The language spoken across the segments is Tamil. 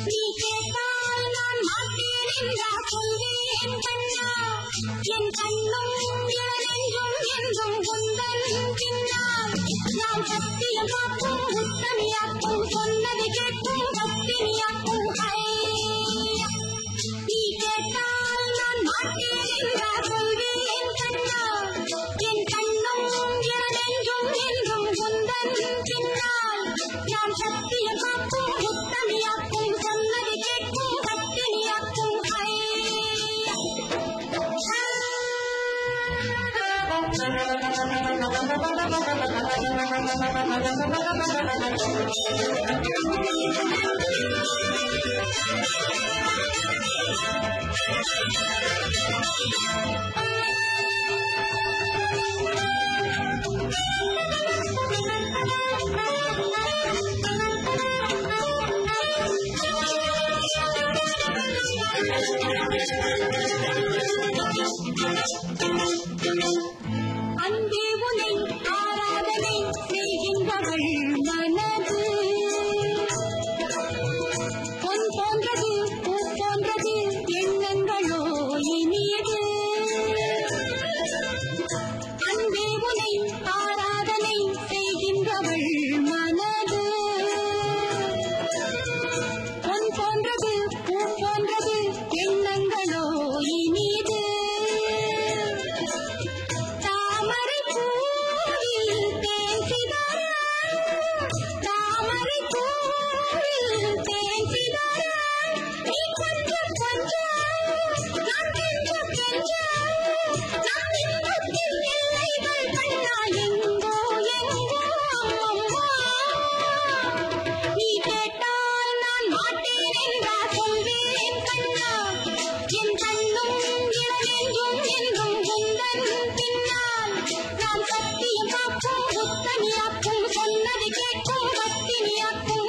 நீ கேட்டால் நான் மாட்டேன் என்றா சொல்வேன் கண்ணா, என் கண்ணும் என்றும் என்றும் உந்தன் பின்னால். நான் சத்தியம் காக்கும் உத்தமியாக்கும், சொன்னது கேட்கும் பத்தினியாக்கும். நீ கேட்டால் நான் மாட்டேன் என்றா சொல்வேன் கண்ணா, என் கண்ணும் என்றும் என்றும் உந்தன் பின்னால். நான் சத்தியம் காக்கும் உத்தமியாக்கும், சொன்னது கேட்கும் பத்தினியாக்கும். அன்பே உனை ஆராதனை செய்கின்றவள் மனது பொன் போன்றது பூ போன்றது எண்ணங்களோ இனியது. அன்பே உனை ஆராதனை செய்கின்றவள் மனது பொன் போன்றது பூ போன்றது எண்ணங்களோ இனியது. தாமரை பூவில் தேன் சிதற, தாமரை பூவில் தேன் சிதற, நீ கொஞ்சம் கொஞ்சம் நான் கொஞ்சம் கொஞ்சம், நான் இன்பத்தில் எல்லைகள் கண்ணால் எங்கோ எங்கோ. நீ கேட்டால் நான் மாட்டேன் என்றா சொல்வேன் கண்ணா, என் கண்ணும் என்றும் என்றும் உந்தன் பின்னால். நான் சத்தியம் காக்கும் உத்தமியாக்கும், சொன்னது கேட்கும் பத்தினியாக்கும்.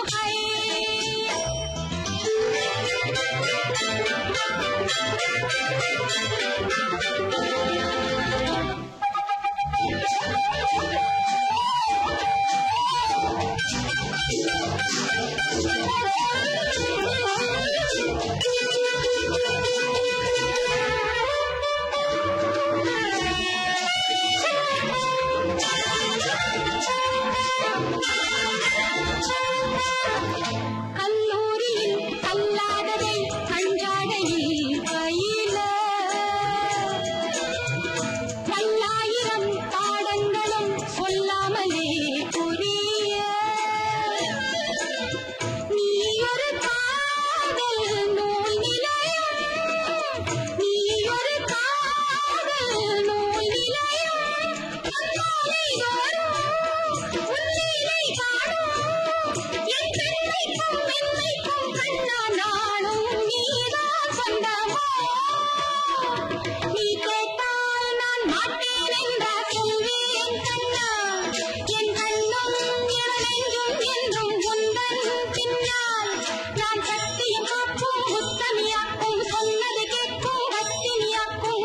கல்லூரியில் அல்லாததை கஞ்சாடையில் பயில, பல்லாயிரம் பாடங்களும் சொல்லாமலே புரிய, நீ ஒரு காதல் நூல் நிலையம், நீ ஒரு காதல் நூல் நிலையம். உன்னாலை வரும் உன்னிலை காணும், என் பெண்மைக்கும் மென்மைக்கும் கண்ணா நாளும் நீதான் சொந்தமோ. நீ கேட்டால் நான் மாட்டேன் என்றா சொல்வேன் கண்ணா, என் கண்ணும் என்றும் என்றும் உந்தன் பின்னால். நான் சத்தியம் காக்கும் உத்தமியாக்கும், சொன்னது கேட்கும் பத்தினியாக்கும்.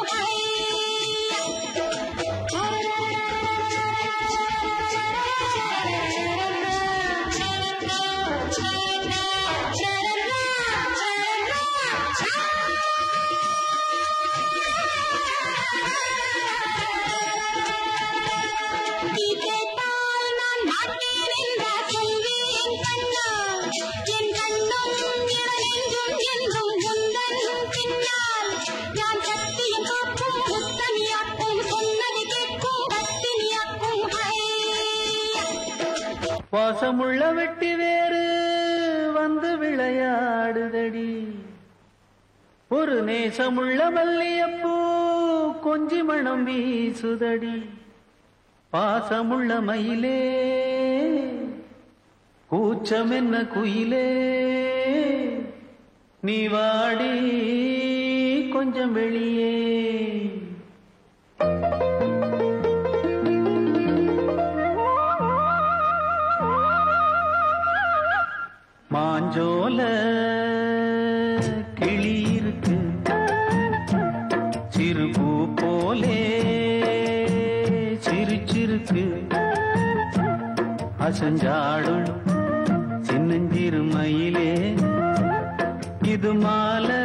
நீ கேட்டால் நான் மாட்டேன் என்றா சொல்வேன் கண்ணா, என் கண்ணும் என்றும் என்றும் உந்தன் பின்னால். நான் சத்தியம் காக்கும் உத்தமியாக்கும், சொன்னது கேட்கும் பத்தினியாக்கும். வாசமுள்ள வெட்டி வேறு வந்து விளையாடுதடி, ஒரு நேசமுள்ள மல்லியப்பூ கொஞ்சி மணம் வீசுதடி. பாசமுள்ள மயிலே கூச்சம் என்ன குயிலே, நீ வாடி கொஞ்சம் வெளியே. மாஞ்சோல கிளி இருக்கு, சிறுபூ போலே சிரிச்சிருக்கு, அசஞ்சாடும் சின்னஞ்சி இது மாலை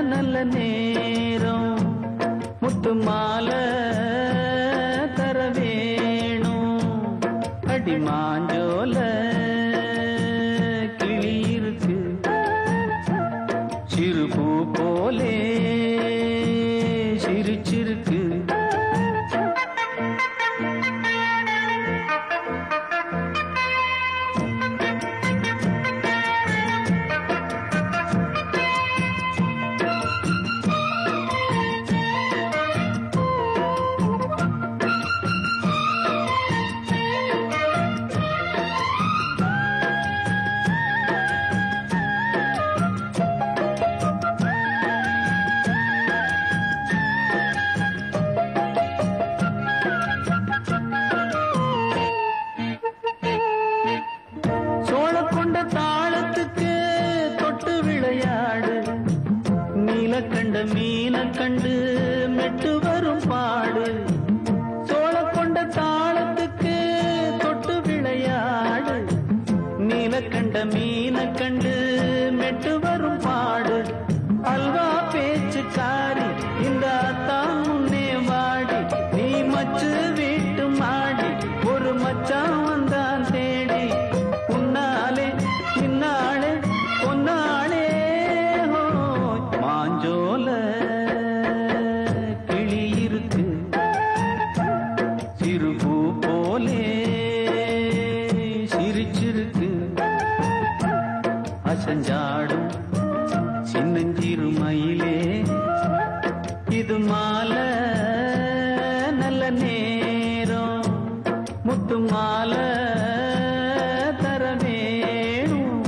நல்ல நேரம் முத்து மாலை தர வேணும் அடி மாஞ்சோல கிளி இருக்கு சிறு பூ போலே சிரிச்சிருக்கு கண்ட மீன கண்டு மெட்டு வரும் பாடு சோழ கொண்ட தாளத்துக்கு தொட்டு விளையாடு நீல கண்ட மீன கண்டு மெட்டு வரும் பாடு அல்வா பேச்சுக்காரி இந்த அத்தான் முன்னே வாடி நீ மச்சு வீட்டு மாடி ஒரு மச்சான் வந்தான் தேடி உன்னாலே பின்னாலே பொன்னாளே மாஞ்சோல கிளி இருக்கு சிறு பூ போலே சிரிச்சிருக்கு அசஞ்சாடும் சின்னஞ்சிறு மயிலே இது மாலை நல்ல நேரம் முத்து மாலை தர வேணும்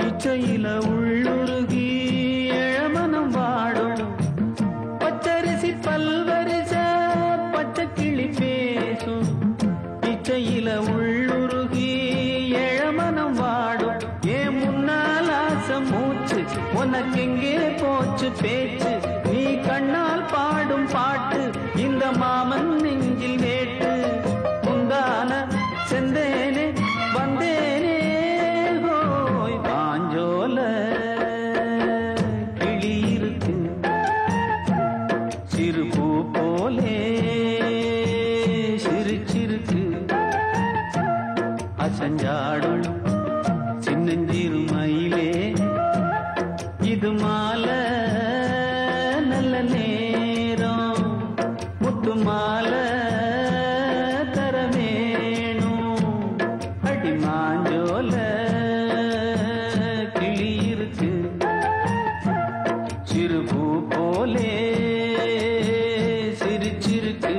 இச்சையில உள்ளுருகி இளமனம் வாடும் பச்சரிசி பல்வரிச பச்சை கிளி பேசும் இச்சையில உள்ளுருகி இளமனம் வாடும் ஏன் முன்னால் ஆசை மூச்சு உனக்கெங்கே போச்சு பேச்சு நீ கண்ணால் பாடும் பாட்டு இந்த மாமன் நெஞ்சில் வேட்டு முந்தான செந்தேனே வந்தேனே மாஞ்சோல கிளி இருக்கு சிறு பூ போலே சிரிச்சிருக்கு அசஞ்சாடும் சின்னஞ்சிறு மயிலே இது மாலை நல்ல நேரம் முத்து மாலை தர வேணும் அடி மாஞ்சோல கிளி இருக்கு சிறு பூ போலே சிரிச்சிருக்கு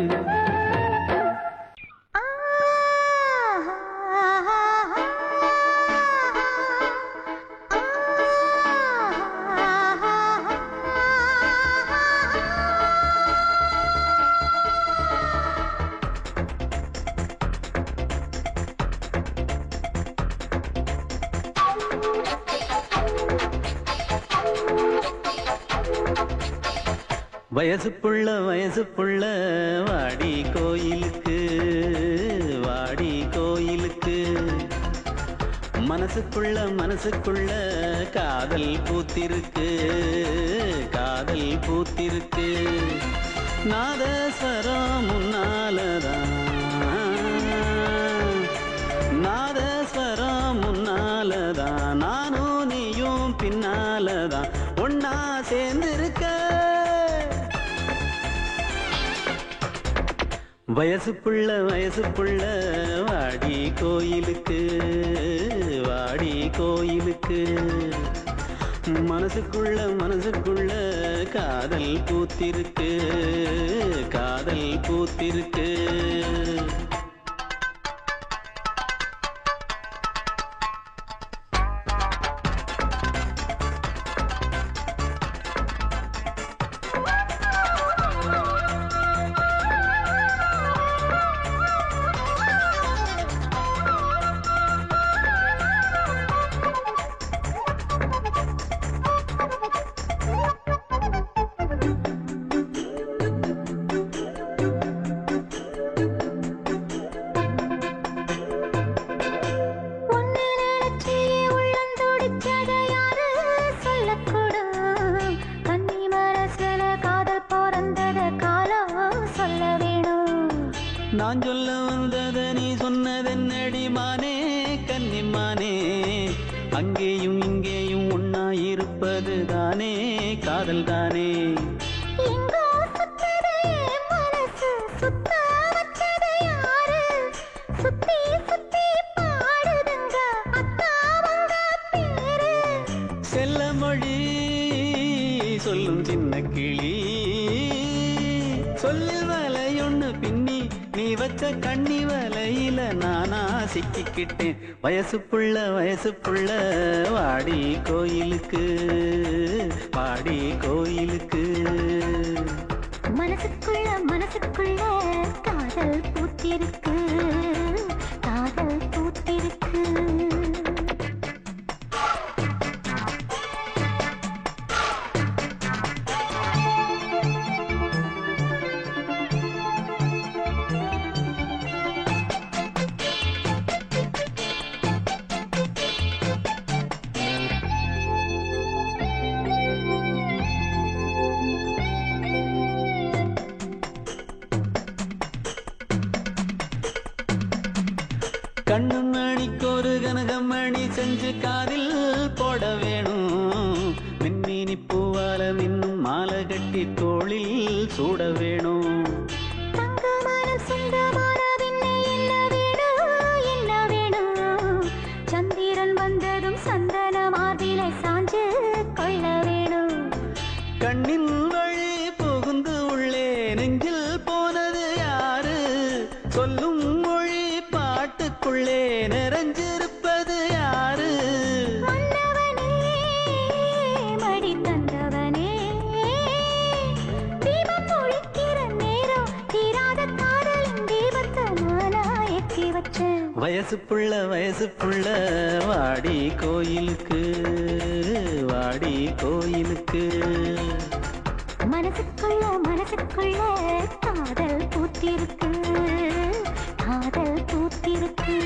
வயசு புள்ள வாடி கோயிலுக்கு மனசுக்குள்ள காதல் பூத்திருக்கு நாதஸ்வரம் முன்னாலதான் நானும் நீயும் பின்னாலதான் ஒன்னா சேர்ந்திருக்க வயசு புள்ள வாடி கோயிலுக்கு மனசுக்குள்ள மனசுக்குள்ள காதல் பூத்திருக்கு காதல் பூத்திருக்கு நான் சொல்ல வந்தத நீ சொன்னதென்னடி மானே கன்னிமானே அங்கேயும் இங்கேயும் ஒன்னா இருப்பது தானே காதல் தானே செல்ல மொழி சொல்லும் சின்ன கிளி சொல்லில் வலையொன்னு பின்னி நீ வச்ச கண்ணி வலையில நானா சிக்கிக்கிட்டேன் வயசு புள்ள வாடி கோயிலுக்கு வாடி கோயிலுக்கு மனசுக்குள்ள மனசுக்குள்ள காதல் பூத்திருக்கு காதல் பூத்திருக்கு கண்ணு மணிக்கொரு கனகமணி செஞ்சு காதில் போட வேணும் மின்மினி பூவால மின்னும் மாலை கட்டி தோளில் சூட வேணும் சந்திரன் வந்ததும் சந்தன மார்பிலை சாஞ்சு கொள்ள வேணும் கண்ணின் வழி புகுந்து உள்ளே நெஞ்சில் போனது யாரு சொல்லும் மொழி பாட்டுக்குள்ளே நிறைஞ்சிருப்பது யாரு மன்னவனே மடி தந்தவனே தீபம் ஒழிக்கிற நேரம் தீராத காதலின் தீபத்தை நானா ஏற்றி வச்சேன் வயசு புள்ள வாடி கோயிலுக்கு வாடி கோயிலுக்கு மனசுக்குள்ள மனசுக்குள்ள காதல் பூத்திருக்கு காதல் பூத்திருக்கு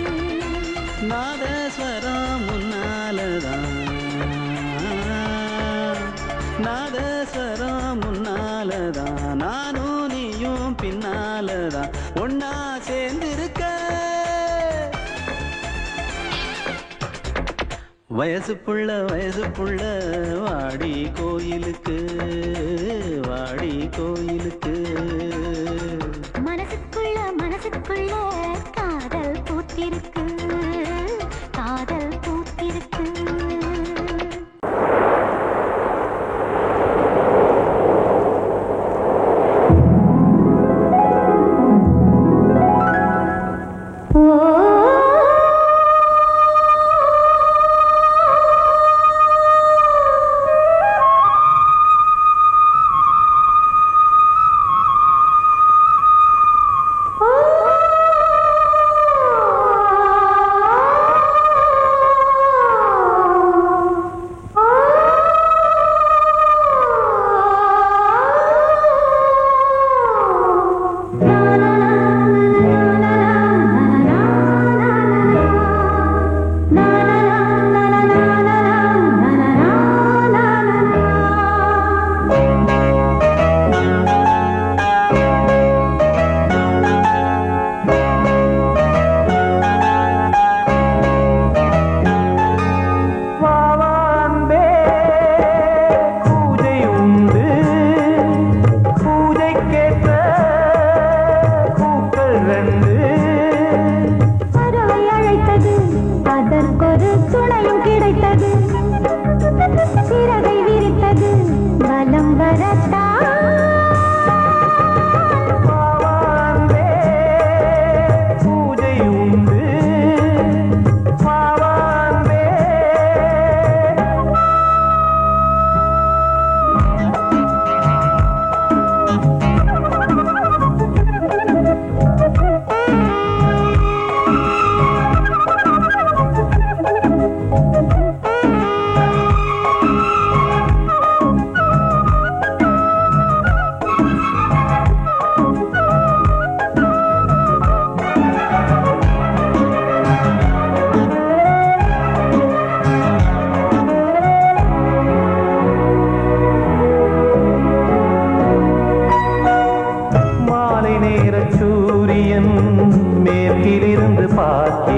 நாதஸ்வரம் முன்னாலதான் நாதஸ்வரம் முன்னாலதான் நானும் நீயும் பின்னாலதான் ஒன்னா சேர்ந்திருக்க வயசு புள்ள வாடி கோயிலுக்கு வாடி கோயிலுக்கு மனசுக்குள்ள மனசுக்குள்ள காதல் பூத்திருக்கு காதல் பூத்திருக்கு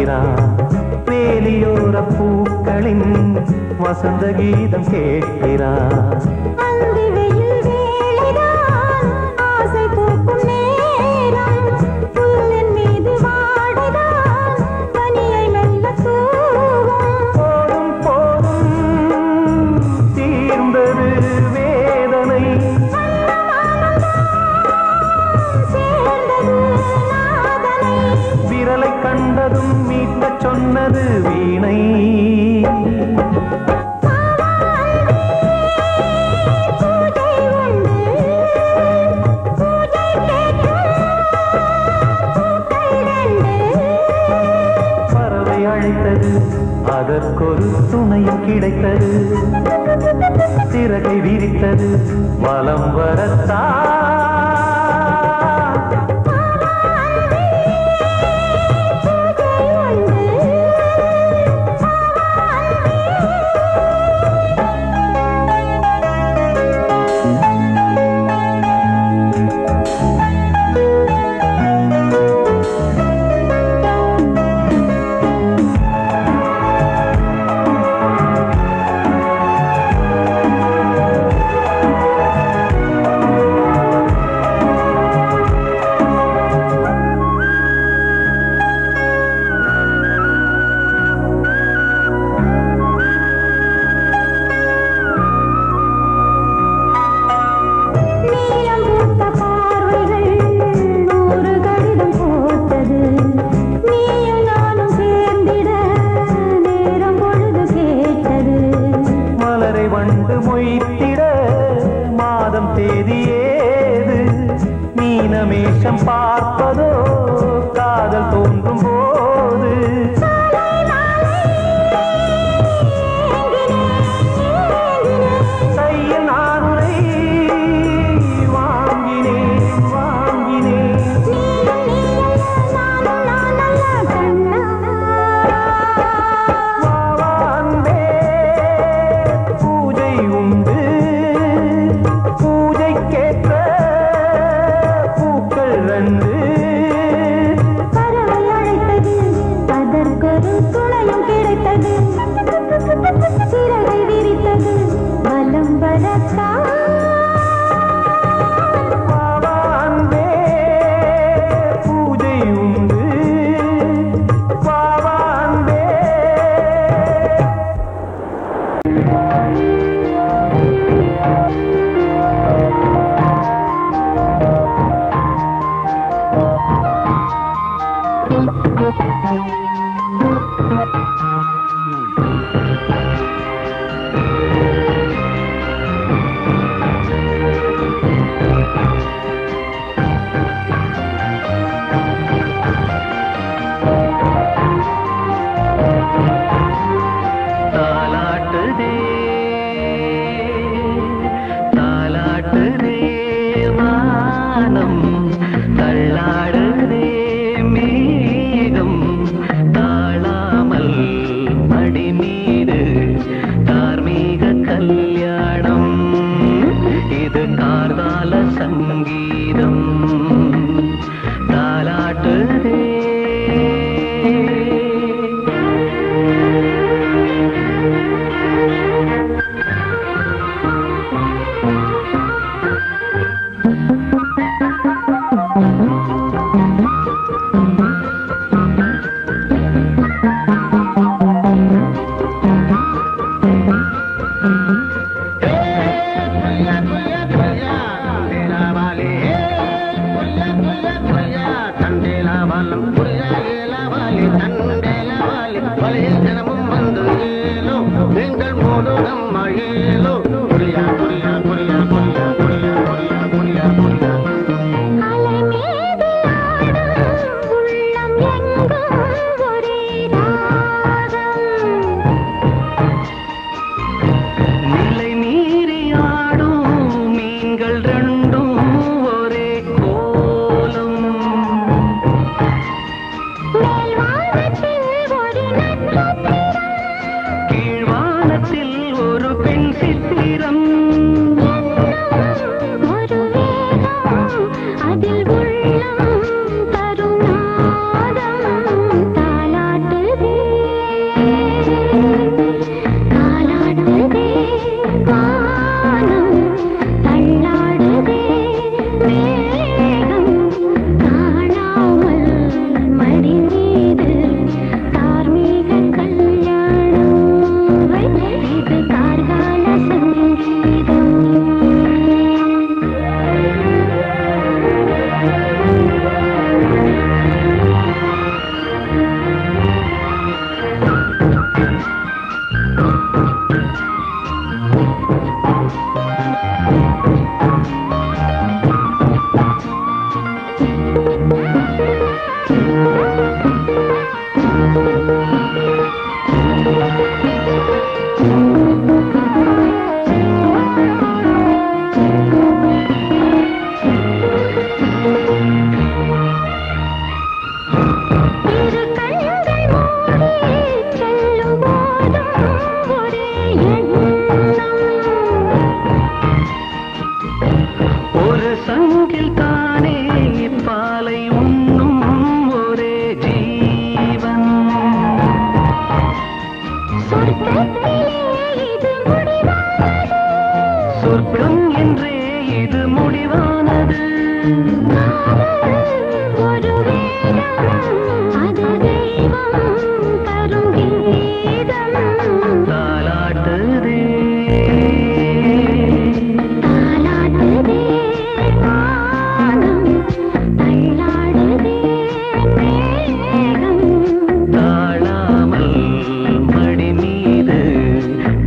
பார்க்கிறான். வேலியோர பூக்களின் வசந்த கீதம் கேட்கிறான். அந்தி வெயில் வேளைதான் ஆசை பூக்கும் நேரம். புல்லின் மீது வாடைதான் பனியை மெல்ல தூவும். போதும் போதும் தீர்ந்தது வேதனை. சேர்ந்தது நாதனை. விரலை கண்டதும் மீட்டச் சொன்னது வீணை. பறவை அழைத்தது, அதற்கொரு துணையும் கிடைத்தது. சிறகை விரித்தது, வலம் வரத்தான். மீனமேஷம் பார்ப்பதோ காதல் தோன்றும் போது. கையில் நானுரை வாங்கினேன் வாங்கினேன். வாவான்பே பூஜை உண்டு, பூஜைக்கேற்ற பூக்கள் ரெண்டு. பறவை அழைத்தது, அதற்கொரு துணையும் கிடைத்தது. சிறகை விரித்தது, வலம் வரத்தான். வாவான்பே பூஜை உண்டு, வாவான்பே. தாலாட்டுதே தாலாட்டுதே வானம், தள்ளாடுதே மேகம். தாழாமல் மடி மீது தார்மீக கல்யாணம். இது கார்கால சங்கீதம். தாலாட்டுதே அலை மீது ஆடும் உள்ளம் எங்கும் ஒரே ராகம். நிலை மீறி ஆடும் மீன்கள் ரெண்டும் ஒரே கோலம். மேல்வானத்தில் ஒரு நட்சத்திரம், கீழ்வானத்தில் ஒரு பெண் சித்திரம். சங்கில் தானே பாலை உண்ணும் ஒரே ஜீவன். சொர்க்கம் என்றே இது முடிவானது. ஒரு வேதம் அது தெய்வம் தரும் கீதம். தாலாட்டுதே தாலாட்டுதே வானம், தள்ளாடுதே மேகம். தாழாமல் மடி மீது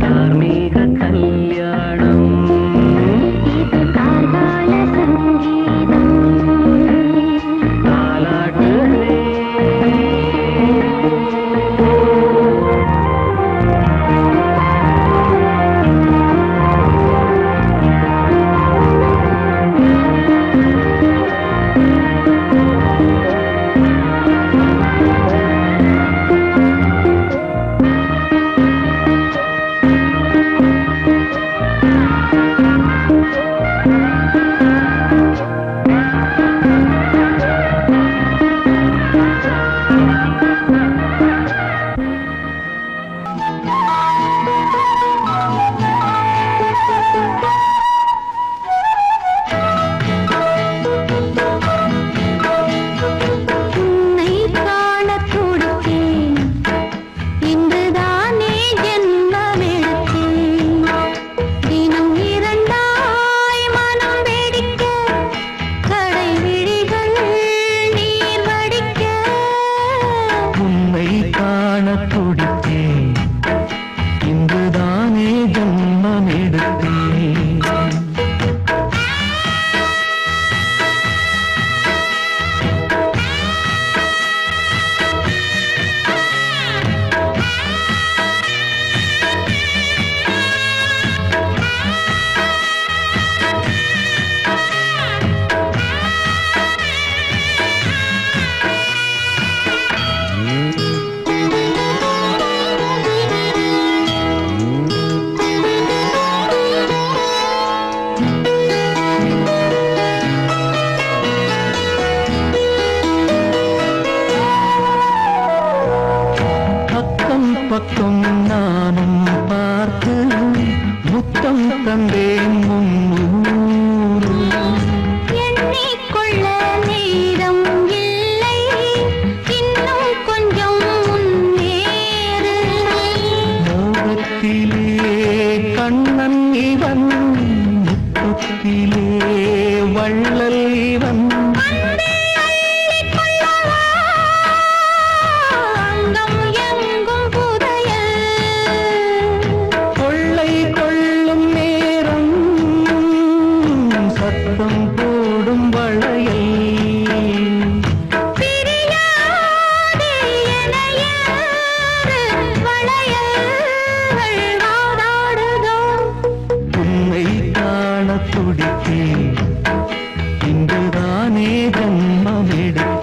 தார்மீக கல்யாணம். இது கார்கால சங்கீதம். தாலாட்டுதே உன்னை காணத் துடித்தேன், இன்றுதானே ஜென்மமெடுத்தேன். தினம் இரண்டாய் மனம் வெடிக்க, கடை விழிகள் நீர் வடிக்க. உன்னை காணத் துடித்தேன், இன்றுதானே ஜன்மம் எடுத்தேன். பக்கம் பக்கம் நானும் பார்த்து முத்தம் தந்தேன் முன்னூறு. எண்ணிக்கொள்ள நேரம் இல்லை, இன்னும் கொஞ்சம் முன்னேறு. மோகத்திலே கண்ணன் இவன், முத்தத்திலே வள்ளல் இவன். அங்கம் எங்கும் புதையல். கொள்ளை கொள்ளும் நேரம் சத்தம் போடும் வளையல். பிரியாதே எனையாறு வளையல்கள் வாதாடுதோ. உன்னை காணத் துடித்தேன், இன்றுதானே ஜன்மம் எடுத்தேன்.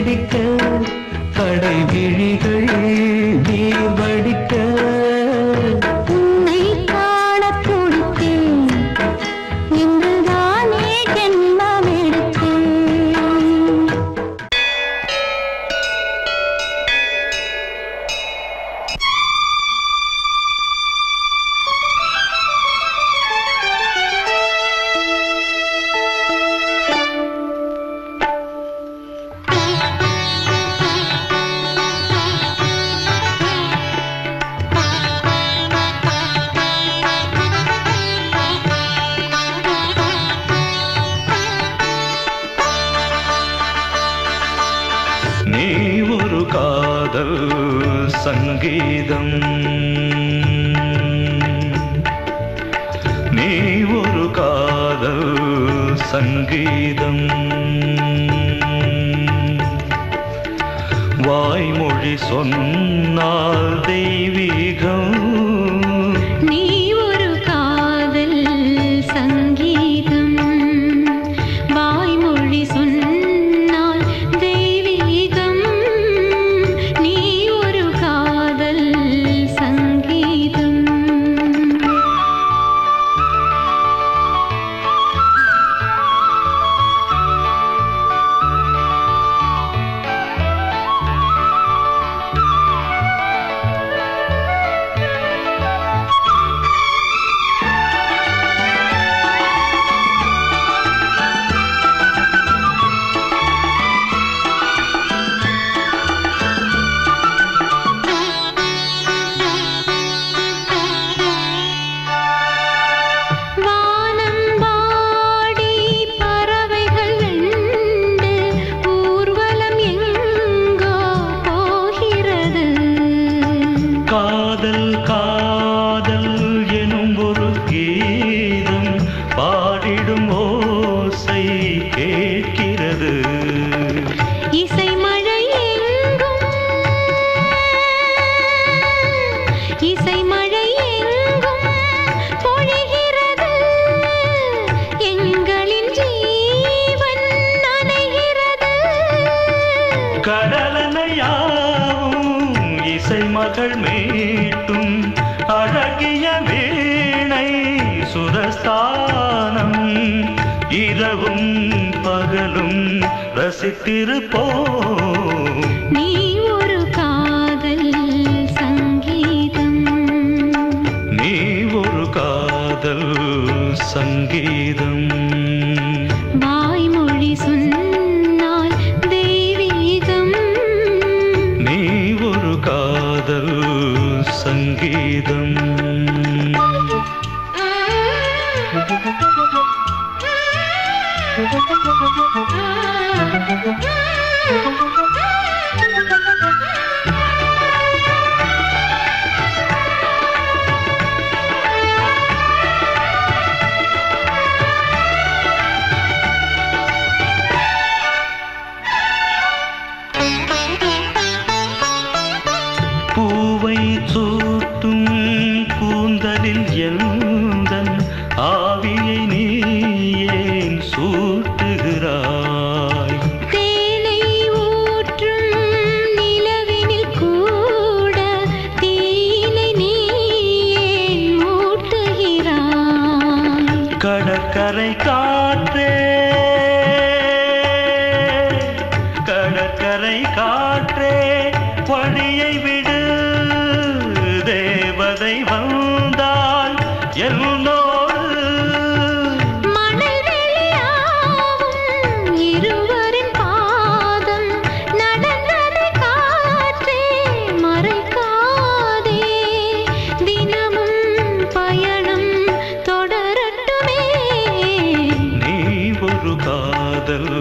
வெடிக்க கடை விழிகள் நீர் வடிக்க உன்னை காணத் துடித்தேன் இன்றுதானே ஜென்மமெடுத்தேன் நீ ஒரு காதல் சங்கீதம் நீ ஒரு காதல் சங்கீதம் வாய்மொழி சொன்னால் தெய்வீகம் நீ ஒரு காதல் சங்கீதம் வாய்மொழி சொன்னால் தெய்வீகம் நீ ஒரு காதல் சங்கீதம் வானம்பாடி பறவைகள் வெண்டு ஊர்வலம் எங்கோ போகிறது காதல் காதல் எனும் ஒரு கீதம் பாடிடும் ஓசை கேட்கிறது இசை மழை எங்கும் இசை மழை எங்கும் பொழிகிறது எங்களின் ஜீவன் நனைகிறது கடலனையாவும் இசை மகள் மீட்டும் அழகிய வீணை சுரஸ்தானம் இரவும் பகலும் ரசித்திருப்போம் நீ ஒரு காதல் சங்கீதம் நீ ஒரு காதல் சங்கீதம் வாய்மொழி சொன்னால் தெய்வீகம் நீ ஒரு காதல் சங்கீதம் பூவை சூட்டும் கூந்தலில் எந்தன் ஆவியை நீ ஏன் சூட்டுகிறாய் தேனை ஊற்றும் நிலவினில் கூட தீனை நீ ஏன் மூட்டுகிறாய் கடற்கரை காற்றே கடற்கரை காற்றே பணியை விடு தேவதை வந்தால் என்னோடு மணல் வெளியாகும் இருவரின் பாதம் நடந்ததை காற்றே மறைக்காதே தினமும் பயணம் தொடரட்டுமே நீ ஒரு காதல்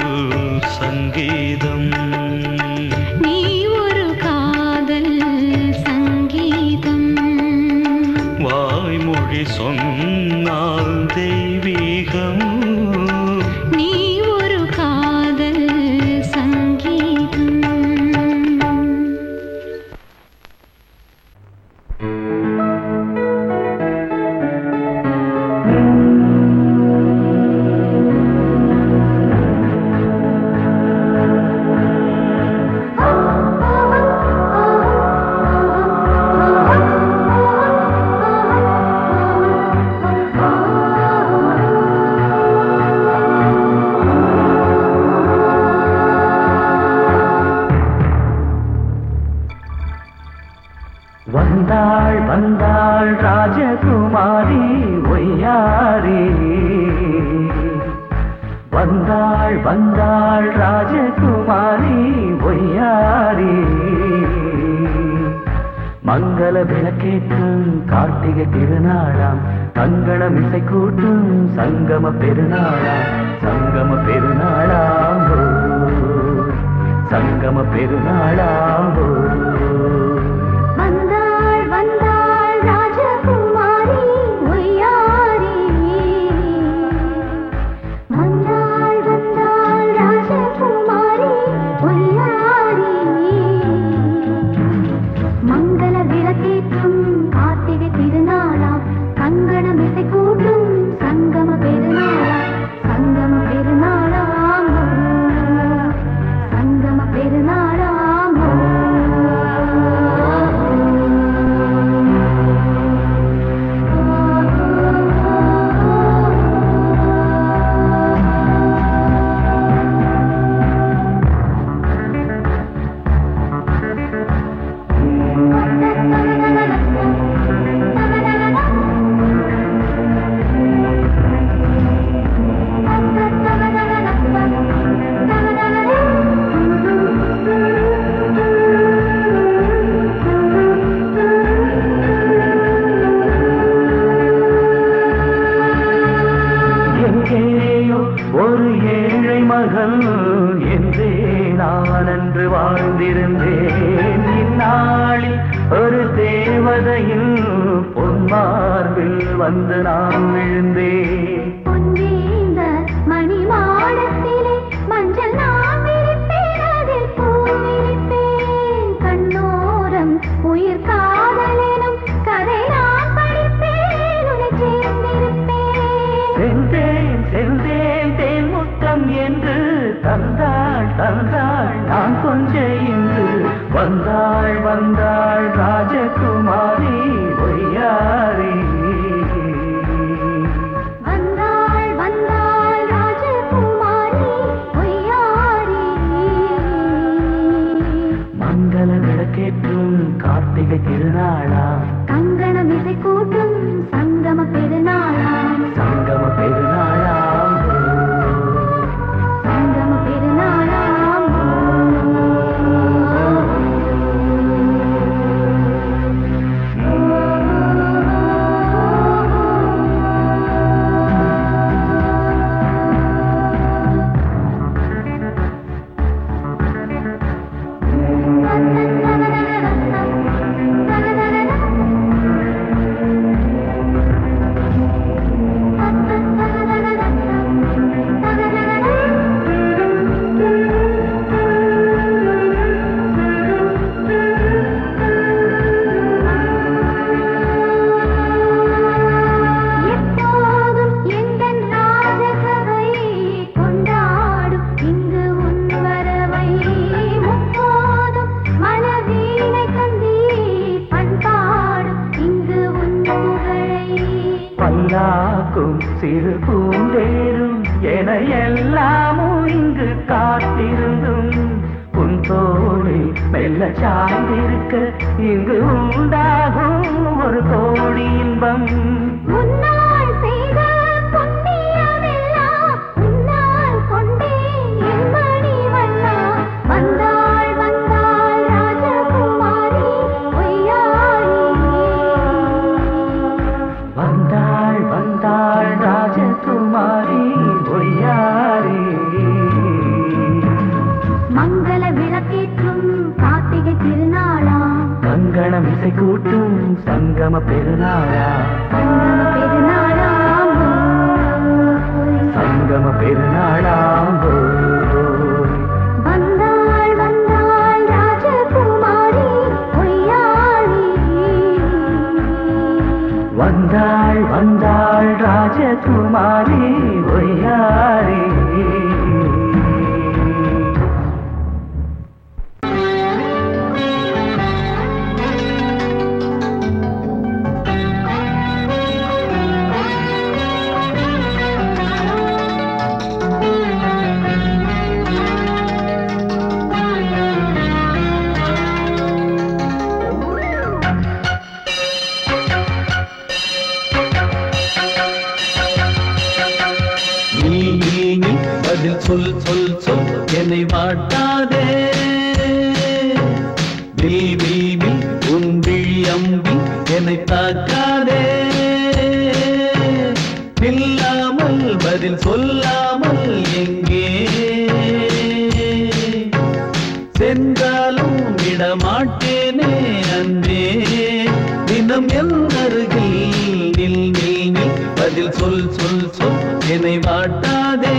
சங்கீதம் நீ வந்தாள் ராஜகுமாரி ஒய்யாரி வந்தாள் வந்தாள் ராஜகுமாரி ஒய்யாரி மங்கள விளக்கேற்றும் கார்த்திகை திருநாளாம் கங்கணம் இசை கூட்டும் சங்கம பெருநாளாம் சங்கம பெருநாளாம் சங்கம பெருநாளாம் வந்தாள் வந்தாள் ராஜகுமாரி ஒய்யாரி வந்தாள் வந்தாள் ராஜகுமாரி ஒய்யாரி மங்கள விளக்கேற்றும் கார்த்திகை திருநாளாம் கங்கணம் இசை கூட்டும் சங்கம பெருநாளாம் சங்கம பெருநாளாம் சங்கம பெருநாளாம் எங்கேயோ ஒரு ஏழை மகள் என்றே நான் அன்று வாழ்ந்திருந்தேன் இந்நாளில் ஒரு தேவதையில் பொன்மார்பில் வந்து நான் விழுந்தேன் பொன்னேந்த மணி மாடத்திலே மஞ்சள் நான் விரிப்பேன் அதில் பூ விரிப்பேன் கண்ணோரம் உயிர் காதலெனும் கதை நான் படிப்பேன் உன்னை சேர்ந்திருப்பேன் சென்றேன் சென்றேன் தேன் முத்தம் என்று தந்தாள் தந்தாள் நான் கொஞ்சம் இன்று வந்தாள் வந்தாள் ராஜகுமாரி ஒய்யாரி வந்தாள் வந்தாள் ராஜகுமாரி ஒய்யாரி மங்கள விளக்கேற்றும் கார்த்திகை திருநாளா கங்கணம் இசை கூட்டும் சங்கம பெருநாளாம் சங்கம பெருநாளாம் சங்கம பெருநாளாம் எப்போதும் எந்தன் ராஜசபை கொண்டாடும் இங்கு உன் வரவை முப்போதும் மனவீணை தந்தி பண்பாடும் இங்கு உன் புகழை பல்லாக்கும் சிறு பூந்தேரும் என எல்லாமும் இங்கு காத்திருந்தும் உன் தோழி மெல்ல சார்ந்திருக்க இங்கு உண்டாகும் ஒரு கோடி இன்பம் முன்னால் செய்த புண்ணியமெல்லாம் உன்னால் கொண்டேன் என் மணி வண்ணா வந்தாள் வந்தாள் ராஜகுமாரி ஒய்யாரி வந்தாள் வந்தாள் ராஜகுமாரி ஒய்யாரி மங்கள விளக்கேற்றும் கார்த்திகை திருநாளாம் கங்கணம் இசை கூட்டும் சங்கம பெருநாளா சங்கம பெருநாளாம் சங்கம பெருநாளாம் வந்தாள் வந்தாள் ராஜகுமாரி ஒய்யாரி வந்தாள் வந்தாள் ராஜகுமாரி ஒய்யாரி சொல் சொல் சொல் என்னை வாட்டாதே வில் வில் வில் உன் விழி அம்பி என்னை தாக்காதே நில்லாமல் பதில் சொல்லாமல் எங்கே சென்றாலும் விடமாட்டேனே அன்பே தினம் என் அருகில் நில் நில் நில் பதில் சொல் சொல் சொல் என்னை வாட்டாதே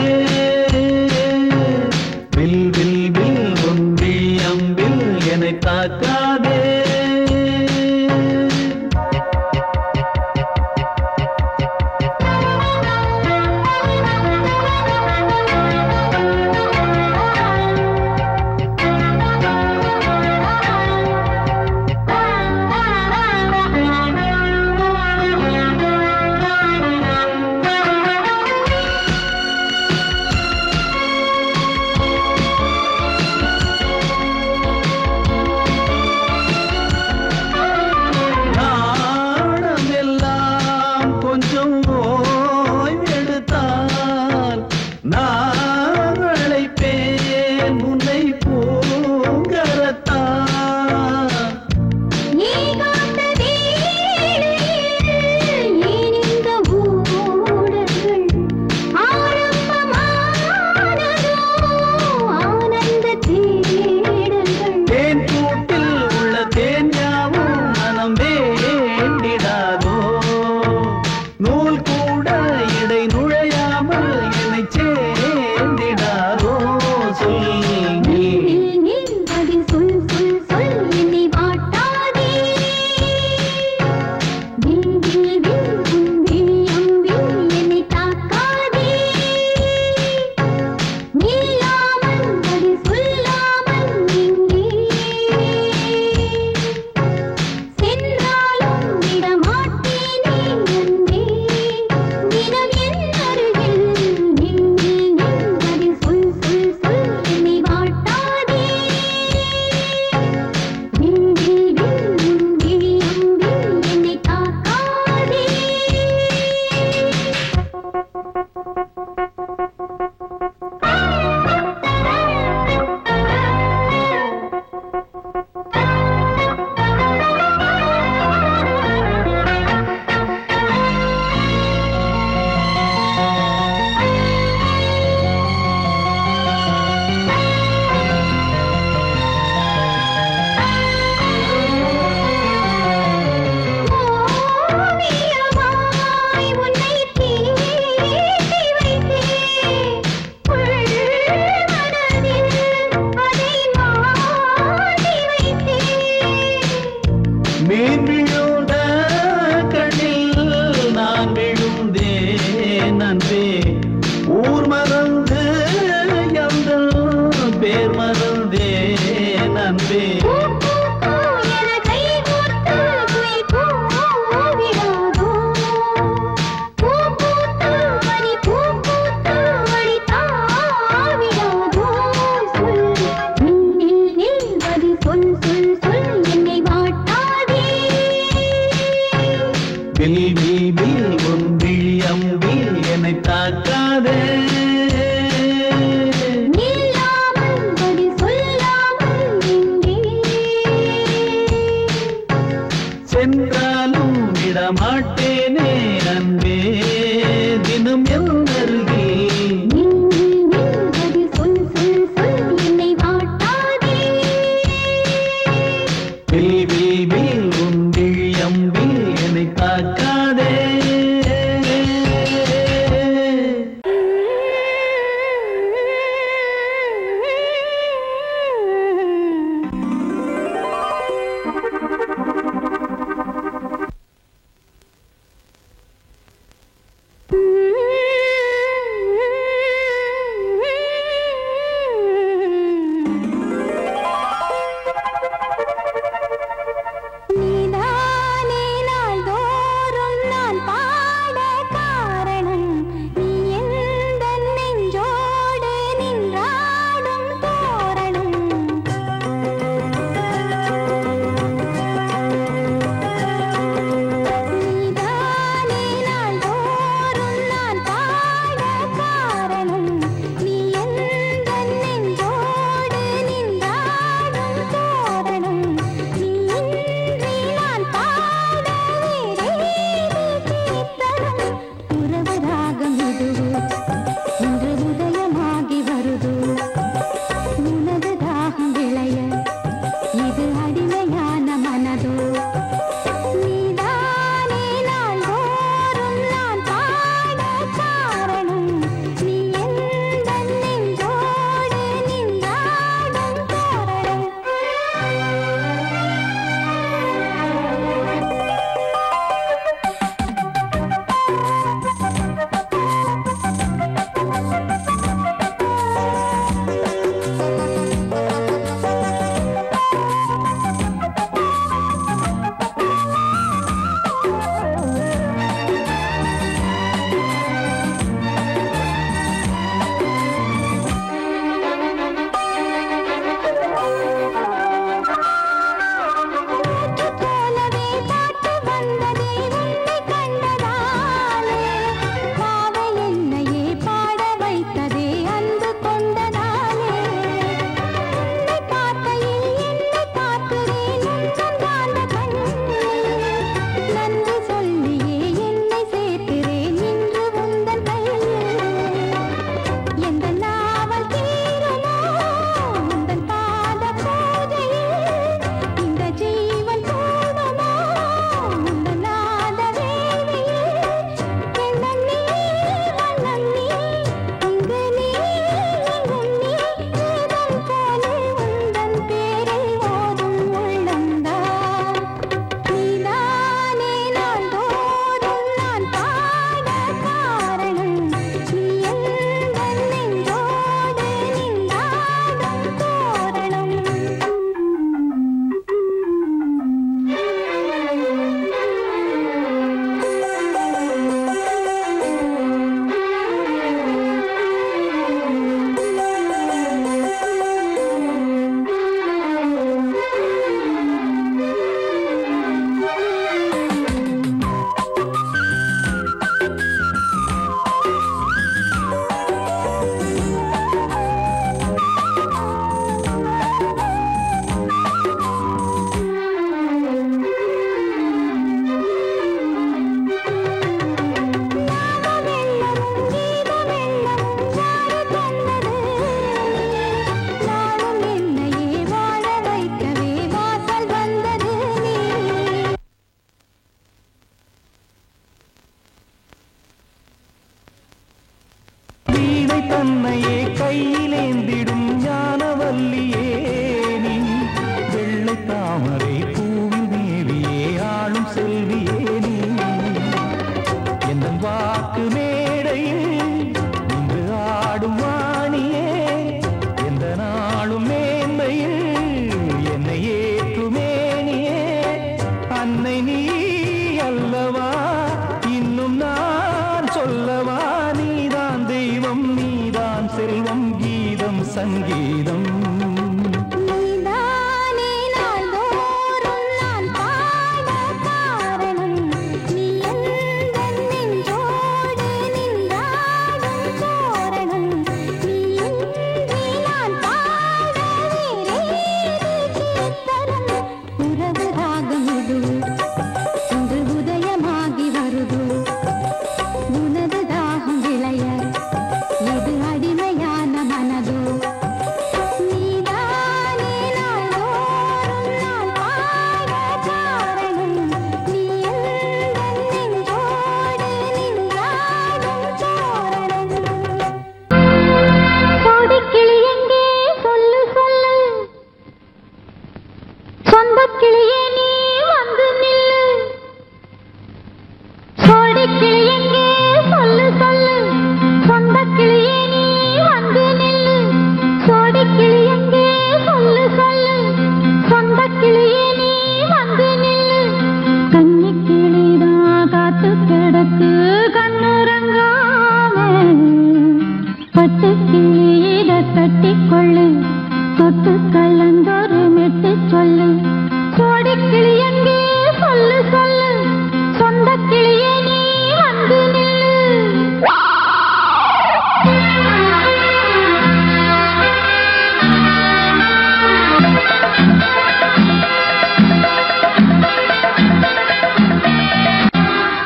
வில் வில் வில் உன் விழி அம்பில் என்னை தாக்காதே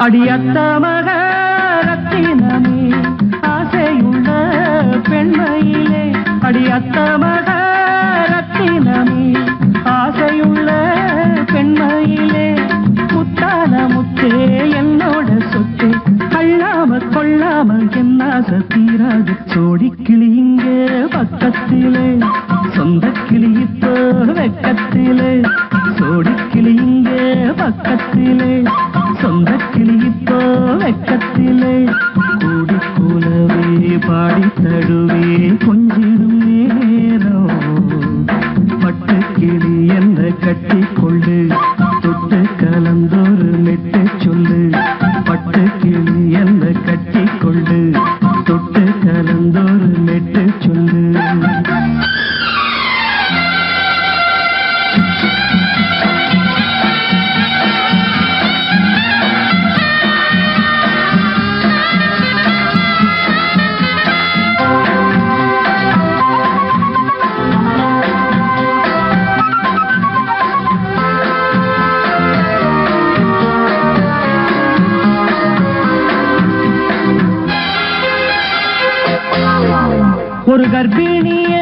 அடியத்த மக ரத்தினமே ஆசையுள்ள பெண்மையிலே அடியத்த மக ரத்தினமே ஆசையுள்ள பெண்மையிலே முத்தான முத்தே என்னோட சொத்து அள்ளாம கொள்ளாம என்ன சத்தீராது சோடிக்கிளி இங்க பக்கத்திலே சொந்த கிளி இப்போ வெக்கத்திலே சோடிக்கிளி இங்க பக்கத்திலே சொந்த கிளி இப்போ வெக்கத்திலே கூடி கூலவே பாடி தடுவே கொஞ்சிடும் நேரம் பட்டு கிளி என்ன கட்டி கொள்ளு தொட்டு கலந்தொரு மெட்டு சொல்லு பட்டு கிளி என்ன கட்டி கொள்ளு தொட்டு கலந்தொரு மெட்டு சொல்லு ஒரு கர்ப்பிணிய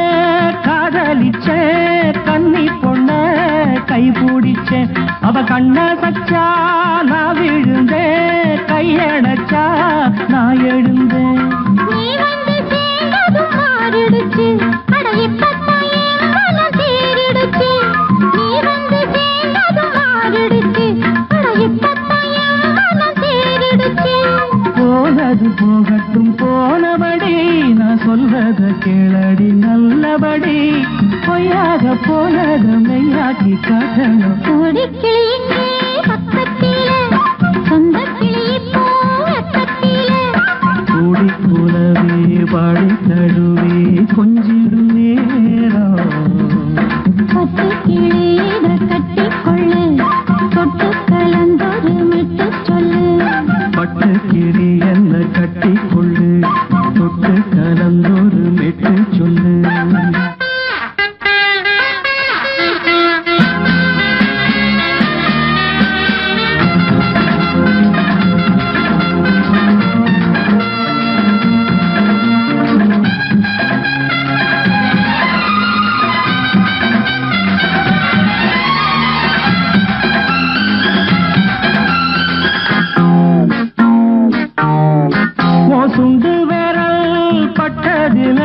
காதலிச்ச கண்ணி பொண்ண கை பிடிச்ச அவ கண்ண சச்சா நான் விழுந்தேன் கையடைச்சா நான் எழுந்தேன் நீ வந்து சேர்ந்ததும் மாறிடுச்சு அட இப்பத்தான் என் மனம் தேறிடுச்சு நீ வந்து சேர்ந்ததும் மாறிடுச்சு அட இப்பத்தான் என் மனம் தேறிடுச்சு போனது போகட்டும் போனபடி நான் சொல்றத கேளடி நல்லபடி பொய்யாக போனத மெய்யாக்கி காட்டணும் கூடிக்கிளி இங்கே பக்கத்திலே சொந்த கிளி இப்போ வெக்கத்திலே கூடி கூலவே பாடி தடுவே கொஞ்சிடும் நேரம் பட்டு கிளியிட கட்டிக்கொள்ளு தொட்டு கலந்தொரு மெட்டு சொல்லு பட்டு கிளி என்ன கட்டி கொள்ளு தொட்டு கலந்தொரு மெட்டு சொல்லு சுண்டு விரல் பட்டதில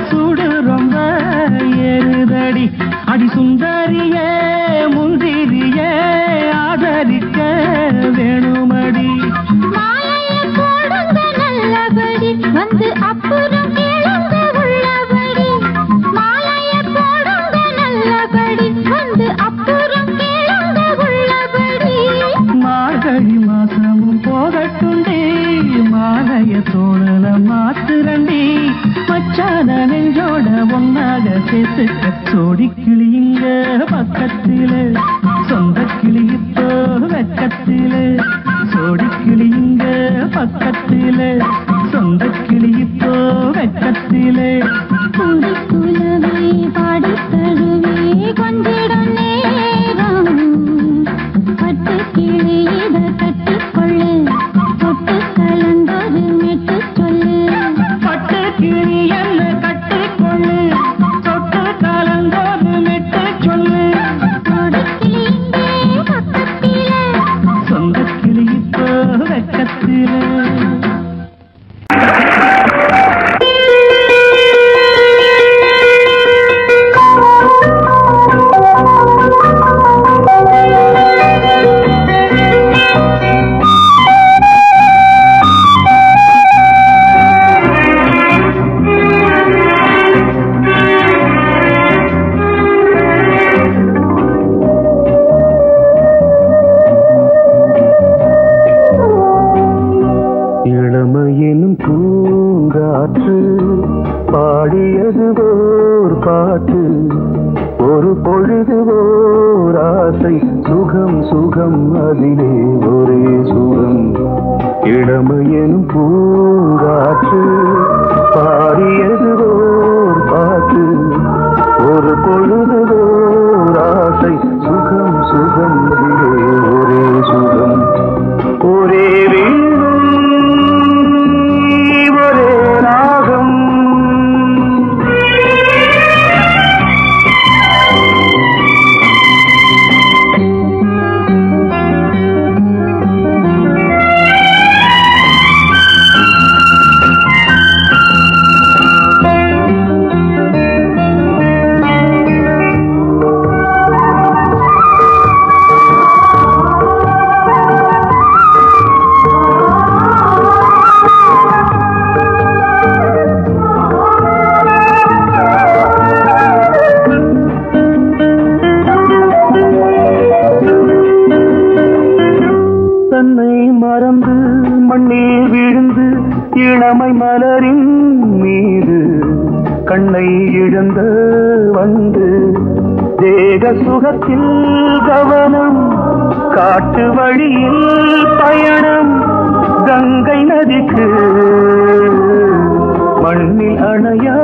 சுடு ரொம்ப ஏறுதடி அடி சுந்தரியே முந்திரியே ஆதரிக்க வேணுமடி மாலையை போடுங்க நல்லபடி வந்து அப்புறம் கேளுங்க உள்ளபடி மாலையை போடுங்க நல்லபடி வந்து அப்புறம் கேளுங்க உள்ளபடி மார்கழி மாசமும் போகட்டுண்டி மாலைய தோழல மாத்துரண்டி மச்சான நெஞ்சோட ஒன்னாக சேர்த்துக்க சோடி கிளிங்க பக்கத்திலே சொந்த கிளி இப்போ வெக்கத்திலே சோடி கிளிங்க பக்கத்திலே சொந்த கிளி இப்போ வெக்கத்திலே கூடி குலவை பாடி தழுவே கொஞ்சிடும் நேரம் பட்டு கிளியிட கட்டிக்கொள்ளு தொட்டு கலந்தொரு மெட்டு சொல்லு பட்டு கிளி என்ன கட்டிக்கொள்ளு தொட்டு கலந்தொரு மெட்டு சொல்லு கூடிக்கிளி இங்கே பக்கத்திலே சொந்த கிளி இப்போ வெக்கத்திலே இளமையினும் பூங்காற்று பாடியது ஓர் பாட்டு ஒரு பொழுது ஓர் ஆசை சுகம் சுகம் அதிலே ஒரே சுகம் இளமையினும் பூங்காற்று பாடியது ஓர் பாட்டு ஒரு பொழுது ஓர் ஆசை சுகம் சுகம் அதிலே ஒரே சுகம் ஒரே இளமை மலரின் மீது கண்ணை இழந்த வந்து தேக சுகத்தில் கவனம் காட்டு வழியில் பயணம் கங்கை நதிக்கு மண்ணில் அணையா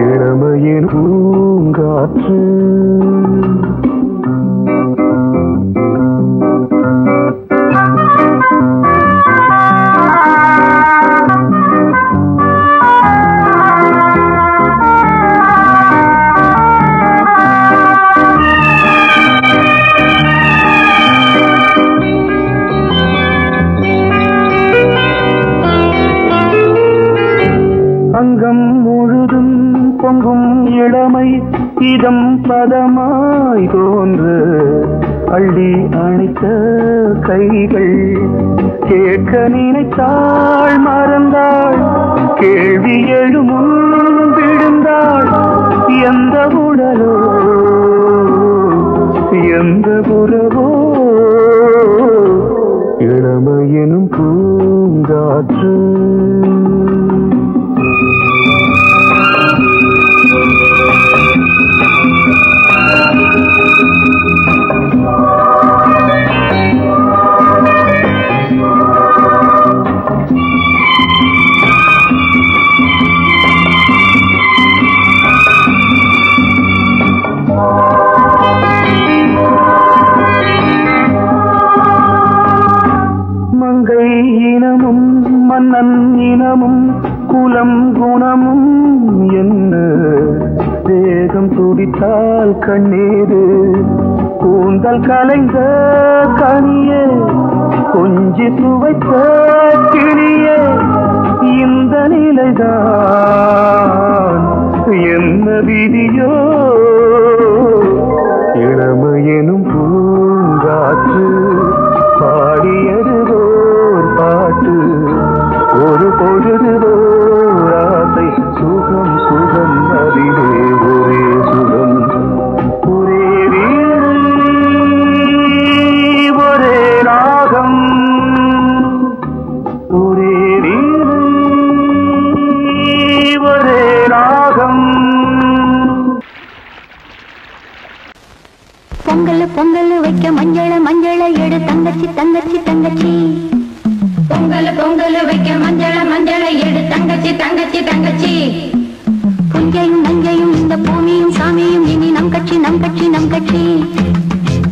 இளமையின் பூங்காற்று அங்கம் முழுதும் பொங்கும் இளமை இதம் பதமாய் தோன்று அள்ளி அணைத்த கைகள் கேட்க நினைத்தாள் மறந்தாள் கேள்வி எழுமுன் விழுந்தாள் எந்த உடலோ எந்த புறவோ இளமையெனும் பூங்காற்று மங்கை இனமும் மன்னன் இனமும் குலம் குணமும் என்ன தேகம் துடித்தால் கண்ணீரு கூந்தல் கலைந்த கனியே கொஞ்சி சுவைத்த கிளியே இந்த நிலைதான் என்ன விதியோ இளமையெனும் பூங்காற்று பாடியது ஓர் பாட்டு ஒரு பொழுது ஓர் ஆசை சுகம் சுகம் அதிலே ஒரே சுகம் ஒரே வீடு ஒரே ராகம் ஒரே வீடு ஒரே ராகம். பொங்கல் பொங்கல் வைக்க மஞ்சள மஞ்சள எடு தங்கச்சி தங்கச்சி தங்கச்சி பொங்கல் பொங்கல் வைக்க மஞ்சள மஞ்சள எடு தங்கச்சி தங்கச்சி தங்கச்சி புஞ்சையும் நஞ்சையும் இந்த பூமியும் சாமியும் இனி நம் கட்சி நம் கட்சி நம் கட்சி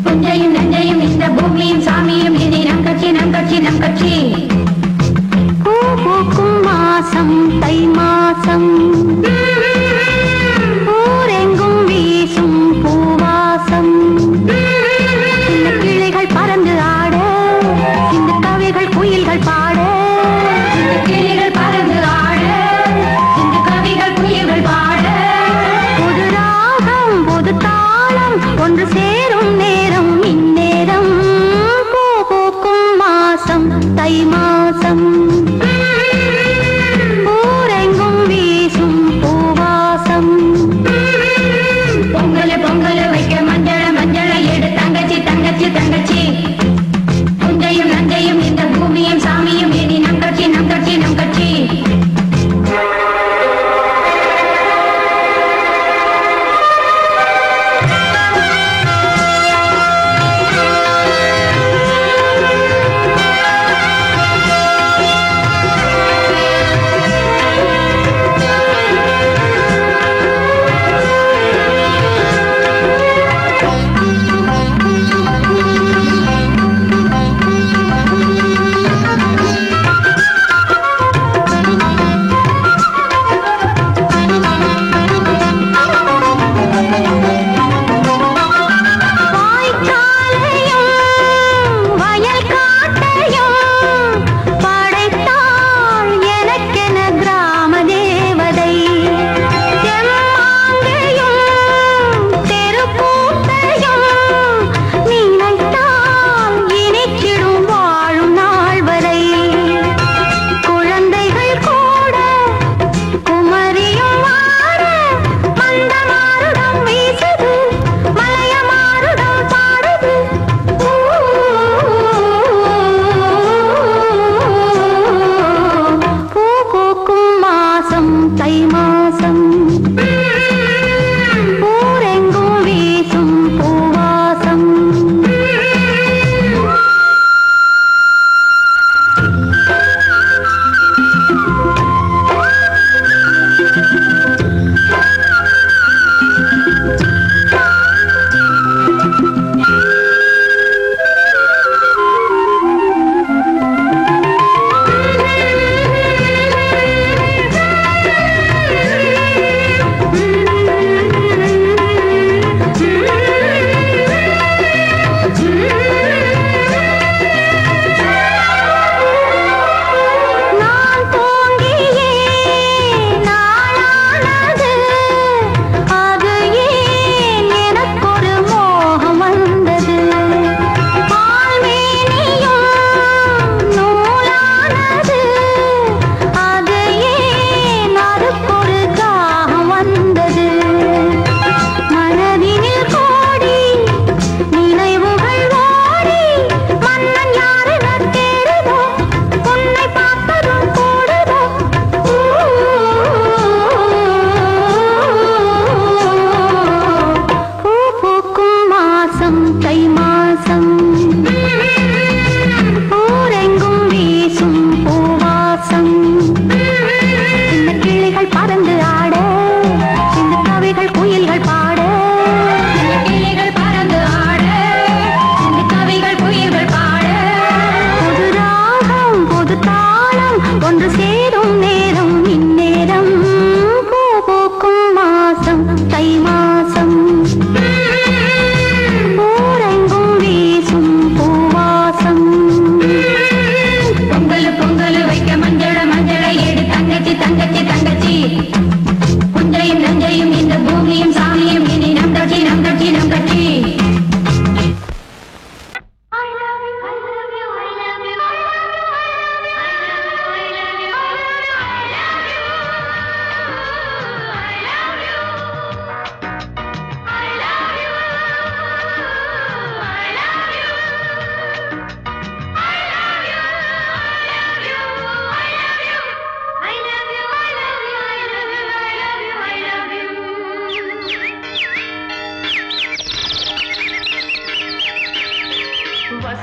புஞ்சையும் நஞ்சையும் இந்த பூமியும் சாமியும் இனி நம் கட்சி நம் கட்சி நம் கட்சி பூ பூக்கும் மாசம் தை மாசம் ஊரெங்கும் வீசும் பூவாசம் சின்ன கிளைகள் பறந்து ஆட இந்த கவிகள் குயில்கள் பாட கிளிகள் பறந்து ஆட இந்த கவிகள் குயில்கள் பாட புது ராகம் புது தாளம் ஒன்று சேரும் நேரம் இந்நேரம் பூ பூக்கும் மாசம் தை மாசம் ஊரெங்கும் வீசும் பூவாசம் பொங்கல் பொங்கல் வைக்க மஞ்சள மஞ்சள எடு தங்கச்சி தங்கச்சி தங்கச்சி புஞ்சையும் நஞ்சையும் இந்த பூமியும் சாமியும் இனி நம் கட்சி நம் கட்சி நம் கட்சி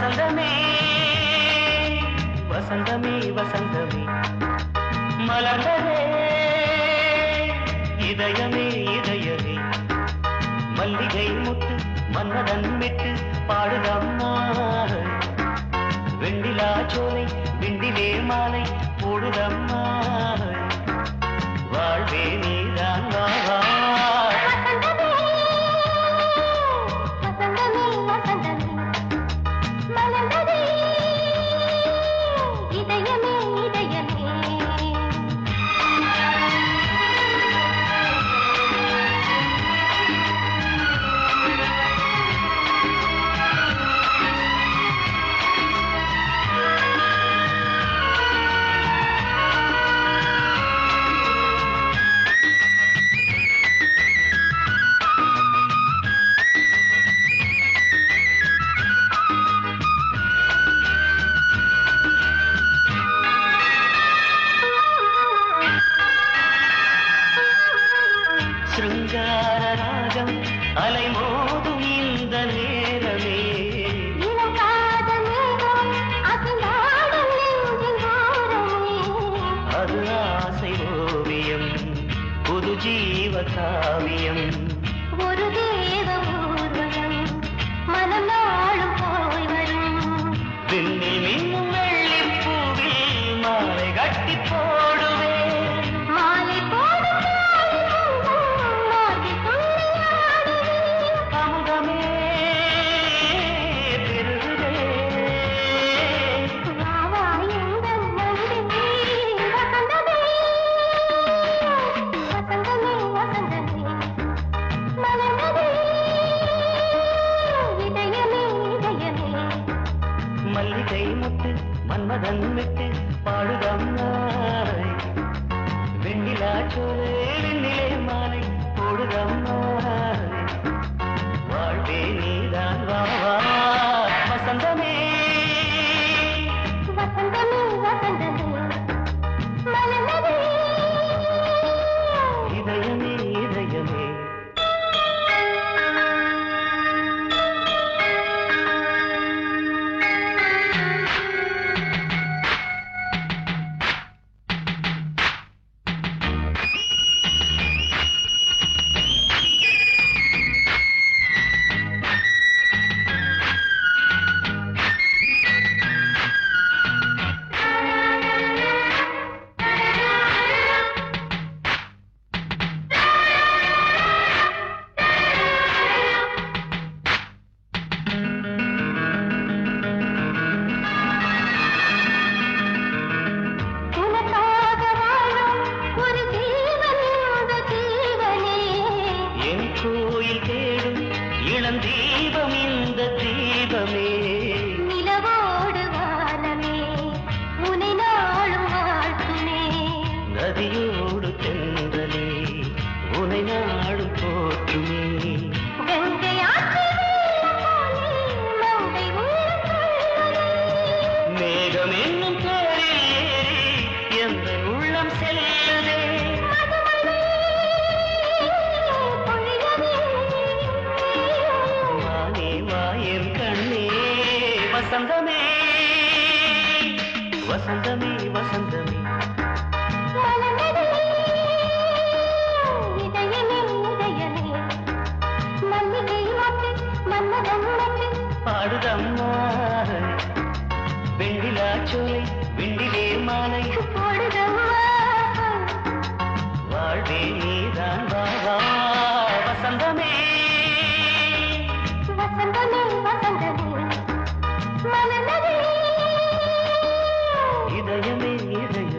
வசந்தமே வசந்தமே வசந்தமே மலர்ந்ததே இதயமே இதயமே மல்லிகை முத்து மன்னதன் மெட்டு பாடுதம்மா வெண்ணிலா சோலை விண்டிலே மாலை போடுதம்மா வாழ்வே நீதான் வா காவியம் ஒரு தேவ ஊர்வலம் மனம் நாளும் போய் வரும் விண்ணில் மின்னும் வெள்ளிப் பூவில் மாலை கட்டி போடுவேன் மாலை போடும் அமுதமே பெருகுதே மல்லிகை முத்து மன்மதன் விட்டு பாடுதம்மாய் வெண்ணிலா சோலை வெண்ணிலே மாலை போடுதம்மாய் வாழ்வே நீதான் வா வசந்தமே வசந்தமே வசந்தமே மலர்ந்ததே இதயமே இதயமே தீபம் இந்த தீபமே நிலவோடு வானமே உனை நாளும் வாழ்த்துமே நதியோடு தென்றலே உனை நாளும் போற்றுமே மேகம் என்னும் பேரில் ஏறி எந்த உள்ளம் செல்லுதே வசந்தமே வசந்தமே வசந்தமே இதயமே இதயமே மல்லிகை முத்து மன்மதன் முத்து பாடுதம்மா வெண்ணிலா சோலை வெண்ணிலே மாலை போடுதம்மா வாழ்வே நீதான் வா வசந்தமே வசந்தமே வசந்தமே இதயமே இதயமே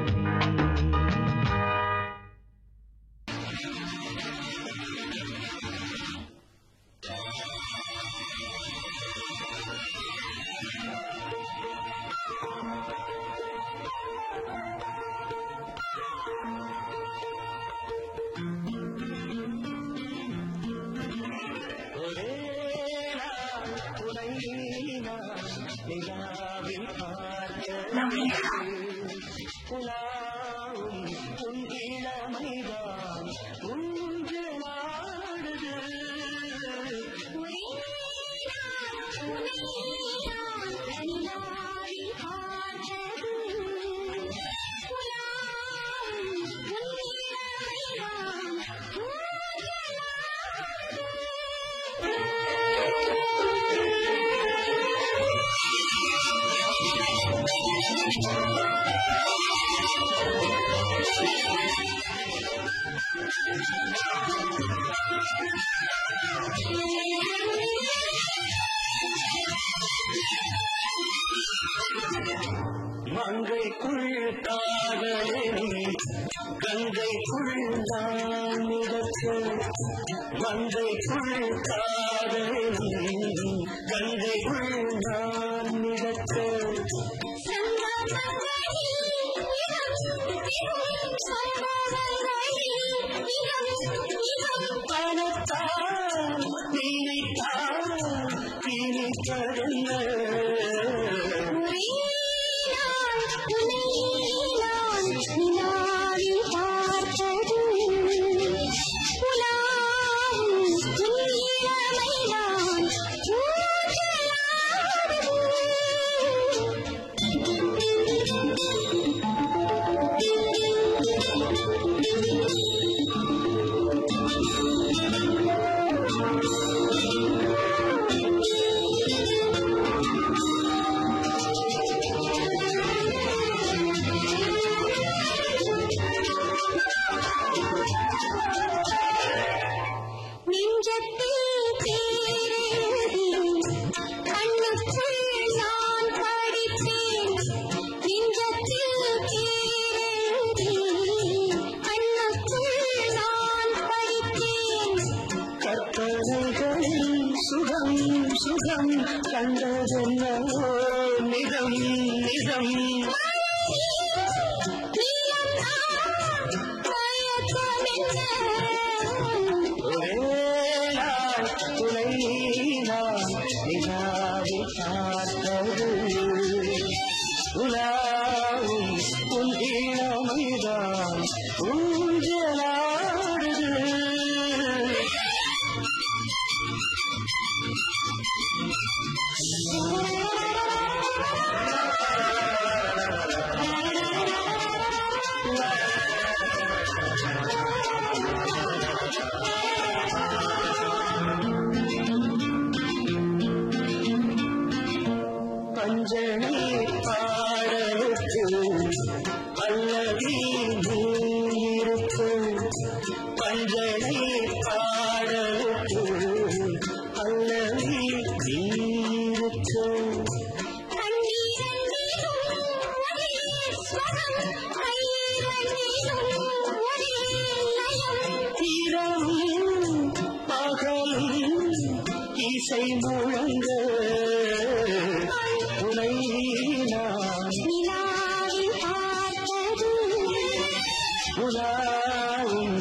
மங்கைக்குள் காதலி கங்கைக்குள் நான் மிதக்க மங்கைக்குள் காதலி கங்கைக்குள் நான் மிதக்க பணத்தான் நினைத்தான் இனிப்பதென்ன சுகம் கண்டதென்னோ நிதம் நிதம் ஒரே நாள் துணை நான் நிலாவை பார்த்தது உலாவும் உன் இளமைதான் ஊஞ்சலாடுது பஞ்சனை பாடலுக்கு அல்லவி நீருக்கு பஞ்சனை பாடலுக்கு அல்லவி நீருக்கு இரவும் பகலும் இசை முழங்க உனை நான் உலாவும்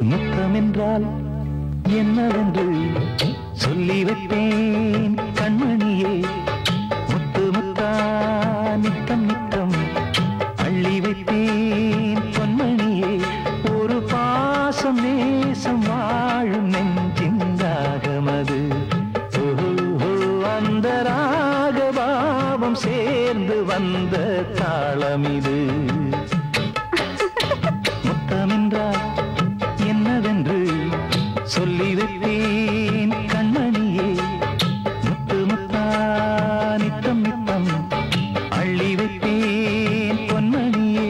முத்தமென்றால் என்னவென்று சொல்லி வைப்பேன் கண்மணியே முத்து முத்தா நித்தம் நித்தம் அள்ளி வைப்பேன் பொன்மணியே ஒரு பாசம் நேசம் வாழும் நெஞ்சிந்தாகமது அந்த ராகபாவம் சேர்ந்து வந்த தாளமிது முத்தமென்றால் என்னவென்று சொல்லி வைப்பேன் கண்மணியே முத்து முத்தா நித்தம் நித்தம் அள்ளி வைப்பேன் பொன்மணியே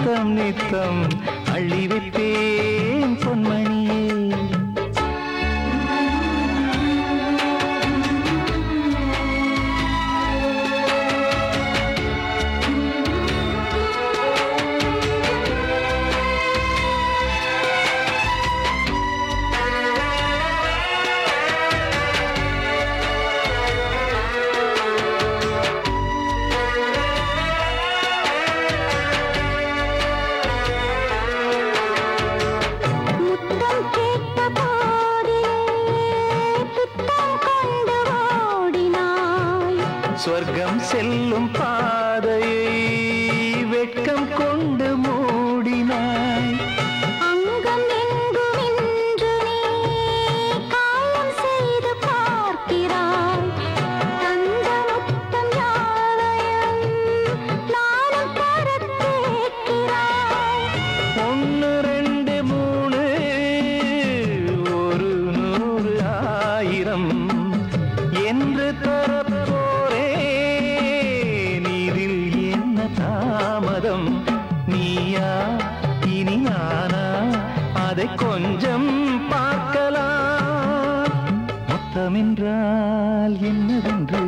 நித்தம் நித்தம் அள்ளி வைப்பேன் பொன்மணியே. சொர்க்கம் செல்லும் பாதையை வெட்கம் கொண்டு மூடினாய். அங்கம் எங்கும் இன்று நீ காயம் செய்து பார்க்கிறாய். தந்த முத்தம் யாவையும் நானும் தரக் கேட்கிறாய். 1 2 3 ஒரு 100 1000 என்று தாமதம். நீயா இனி நானா அதை கொஞ்சம் பார்க்கலாம். மொத்தமென்றால் என்னவென்று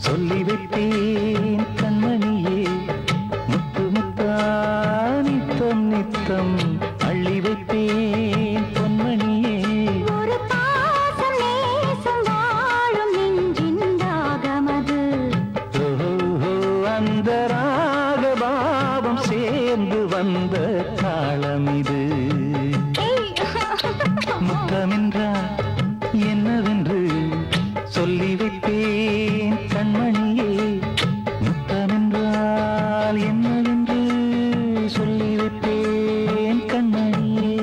சொல்லி வைத்தேன் கண்மணியே. முத்து முத்தா நித்தம் நித்தம் அள்ளி வைப்பேன் பொன்மணியே. ஒரு பாசம் நேசம் வாழும் நெஞ்சின் ராகமது. அந்த ராகபாவம் சேர்ந்து வந்த தாளம் இது. முத்தமென்றால் என்னவென்று சொல்லி வைப்பேன் கண்மணியே. முத்தமென்றால் என்னவென்று சொல்லி வைப்பேன் கண்மணியே.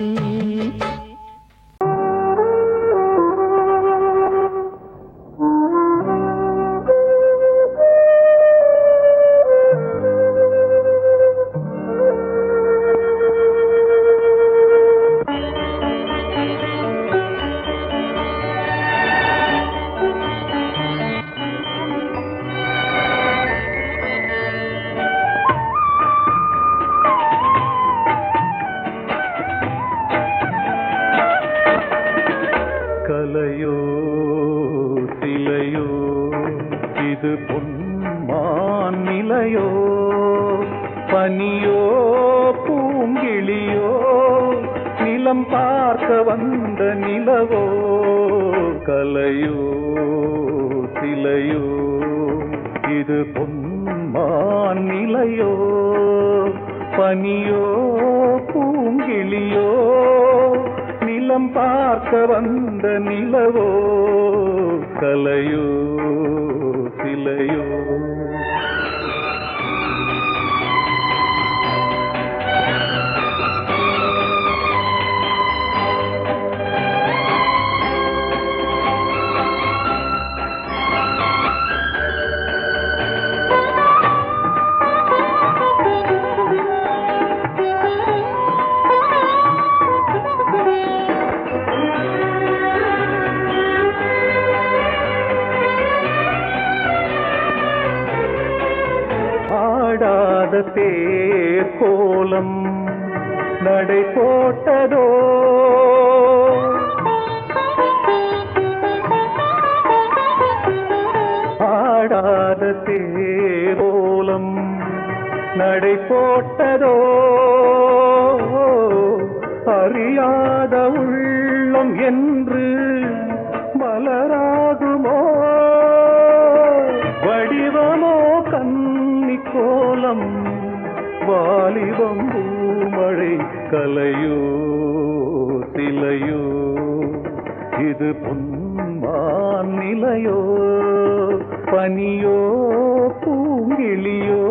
கலையோ சிலையோ இது பொன்மான் நிலையோ, பனியோ பூங்கிளியோ நிலம் பார்க்க வந்த நிலவோ. கலையோ சிலையோ இது பொன்மான் நிலையோ, பனியோ பூங்கிளியோ நிலம் பார்க்க வந்த நிலவோ. கலையோ சிலையோ ஆடாத தேர் கோலம் நடை போட்டதோ, ஆடாத தேர் கோலம் நடை போட்டதோ. அறியாத உள்ளம் என்று மலராகுமோ, வடிவமோ கன்னி கோலம் வாலிபம் பூமழை. கலையோ சிலையோ இது பொன்மான் நிலையோ, பனியோ பூங்கிளியோ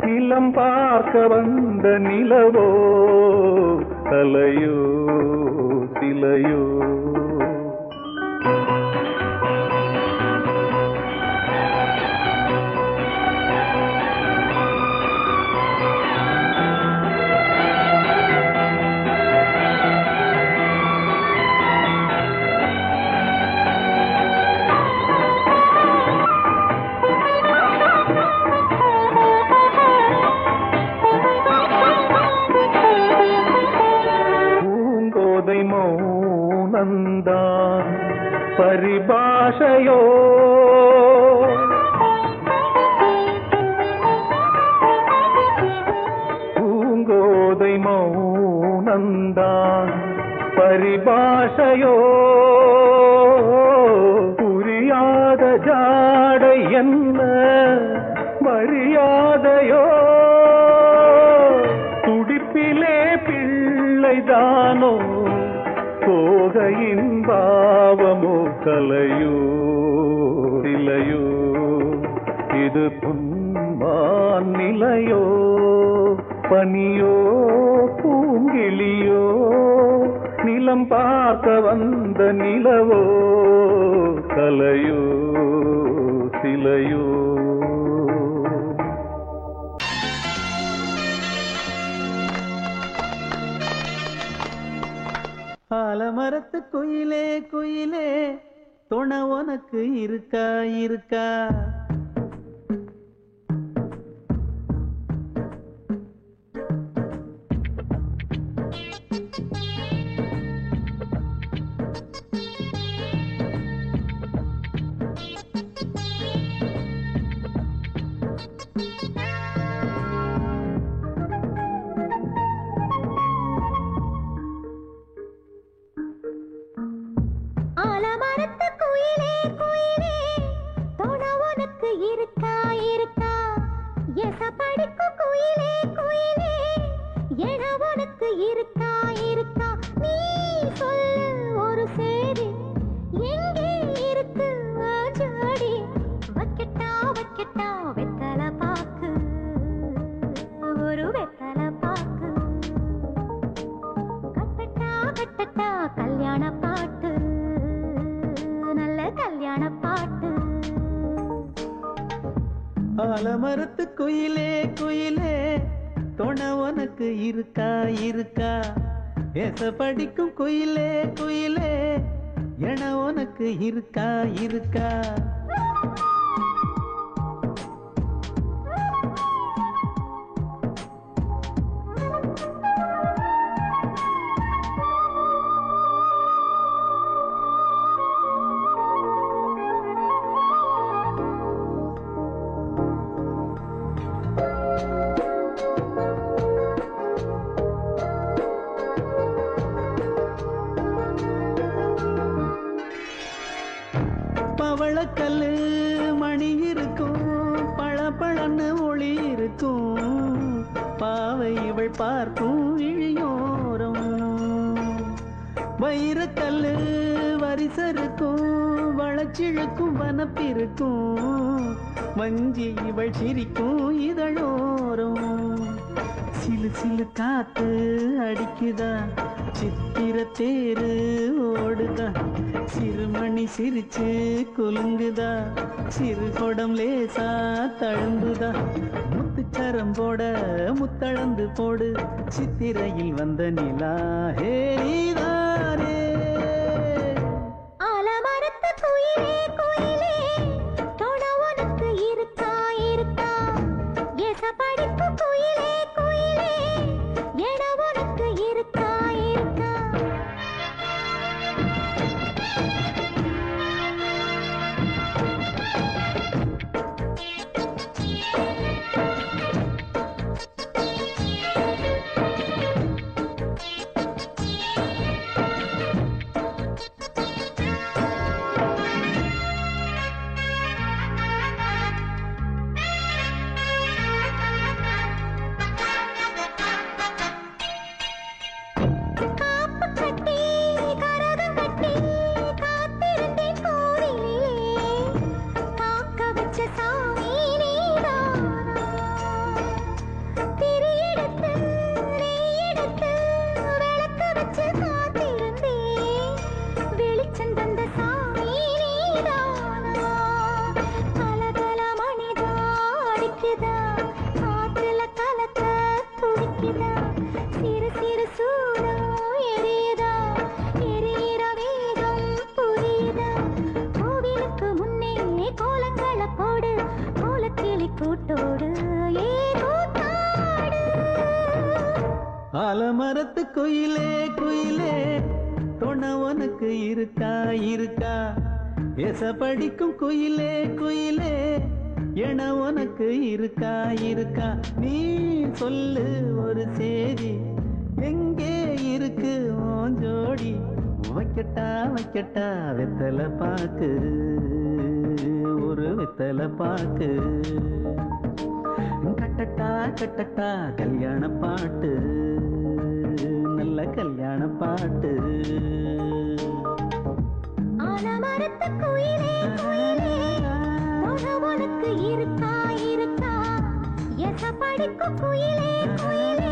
நிலம் பார்க்க வந்த நிலவோ. கலையோ சிலையோ பரிபாஷையோ பூங்கோதை மௌனந்தான் பரிபாஷையோ புரியாத ஜாடை என்ன மரியாதையோ துடிப்பிலே பிள்ளைதானோ கோகையின் பாவமோ கலையோ இலையோ இது புன்மான் நிலையோ பனியோ பூங்கிளியோ நிலம் பார்க்க வந்த நிலவோ கலையோ சிலையோ ஆலமரத்து குயிலே குயிலே துணை உனக்கு இருக்கா இருக்கா ஆலமரத்து குயிலே குயிலே துணை உனக்கு இருக்கா இருக்கா எசப்படிக்கும் குயிலே குயிலே என உனக்கு இருக்கா இருக்கா நீ சொல்லு ஒரு சேதி எங்கே இருக்கு ஜோடி வைக்கட்டா வைக்கட்டா வெத்தல பாக்கு ஒரு வெத்தல பாக்கு கட்டட்டா கட்டட்டா கல்யாண பாட்டு நல்ல கல்யாண பாட்டு ஆலமரத்து குயிலே குயிலே துணை உனக்கு இருக்கா இருக்கா எச படிக்கும் குயிலே குயிலே என உனக்கு இருக்கா இருக்கா பவளக்கல்லு மணி இருக்கும் பழப்பழன்னு ஒளி இருக்கும் பாவை இவள் பார்க்கும் இழியோரம் வைரக்கல்லு வரிசருக்கும் வளச்சிழுக்கும் வனப்பிருக்கும் வஞ்சி இவள் சிரிக்கும் இதழோரம் சிலு சிலு காத்து அடிக்குதா சித்திர தேரு ஓடுதா சிறுமணி சிரிச்சு குலுங்குதா சிறு கொடம் லேசா தழும்புதா முத்துச்சரம் போட முத்தளந்து போடு சித்திரையில் வந்த நிலா ஹே நீதானே ஆலமரத்து குயிலே குயிலே துணை உனக்கு இருக்கா இருக்கா எசப்படிக்கும் குயிலே குயிலே என உனக்கு இருக்கா இருக்கா காப்பு கட்டி கரகம் கட்டி காத்திருந்தேன் கோவிலே காக்க வச்ச சாமி நீதானா திரியெடுத்து நெய்யெடுத்து விளக்கு வச்சு காத்திருந்தேன் வெளிச்சம் தந்த சாமி நீதானா கலகல மணிதா அடிக்குதா காற்றுல கலக்க துடிக்குதா சிறு சிறு சூடம் எரியுதா எரியிற வேகம் புரியுதா கோவிலுக்கு முன்னே கோலங்களை போடு கோலக்கிளி கூட்டோடு ஏ கூத்தாடு ஆலமரத்து குயிலே குயிலே துணை உனக்கு இருக்கா இருக்கா எச படிக்கும் குயிலே குயிலே என உனக்கு இருக்கா இருக்கா நீ சொல்லு ஒரு சேதி எங்கே இருக்கு உன் ஜோடி வைக்கட்டா வைக்கட்டா வெத்தலை பாக்கு ஒரு வெத்தலை பாக்கு கட்டட்டா கட்டட்டா கல்யாண பாட்டு நல்ல கல்யாண பாட்டு ஆலமரத்து குயிலே குயிலே உனக்கு இருக்கா இருக்கா எச படிக்கும் குயிலே குயிலே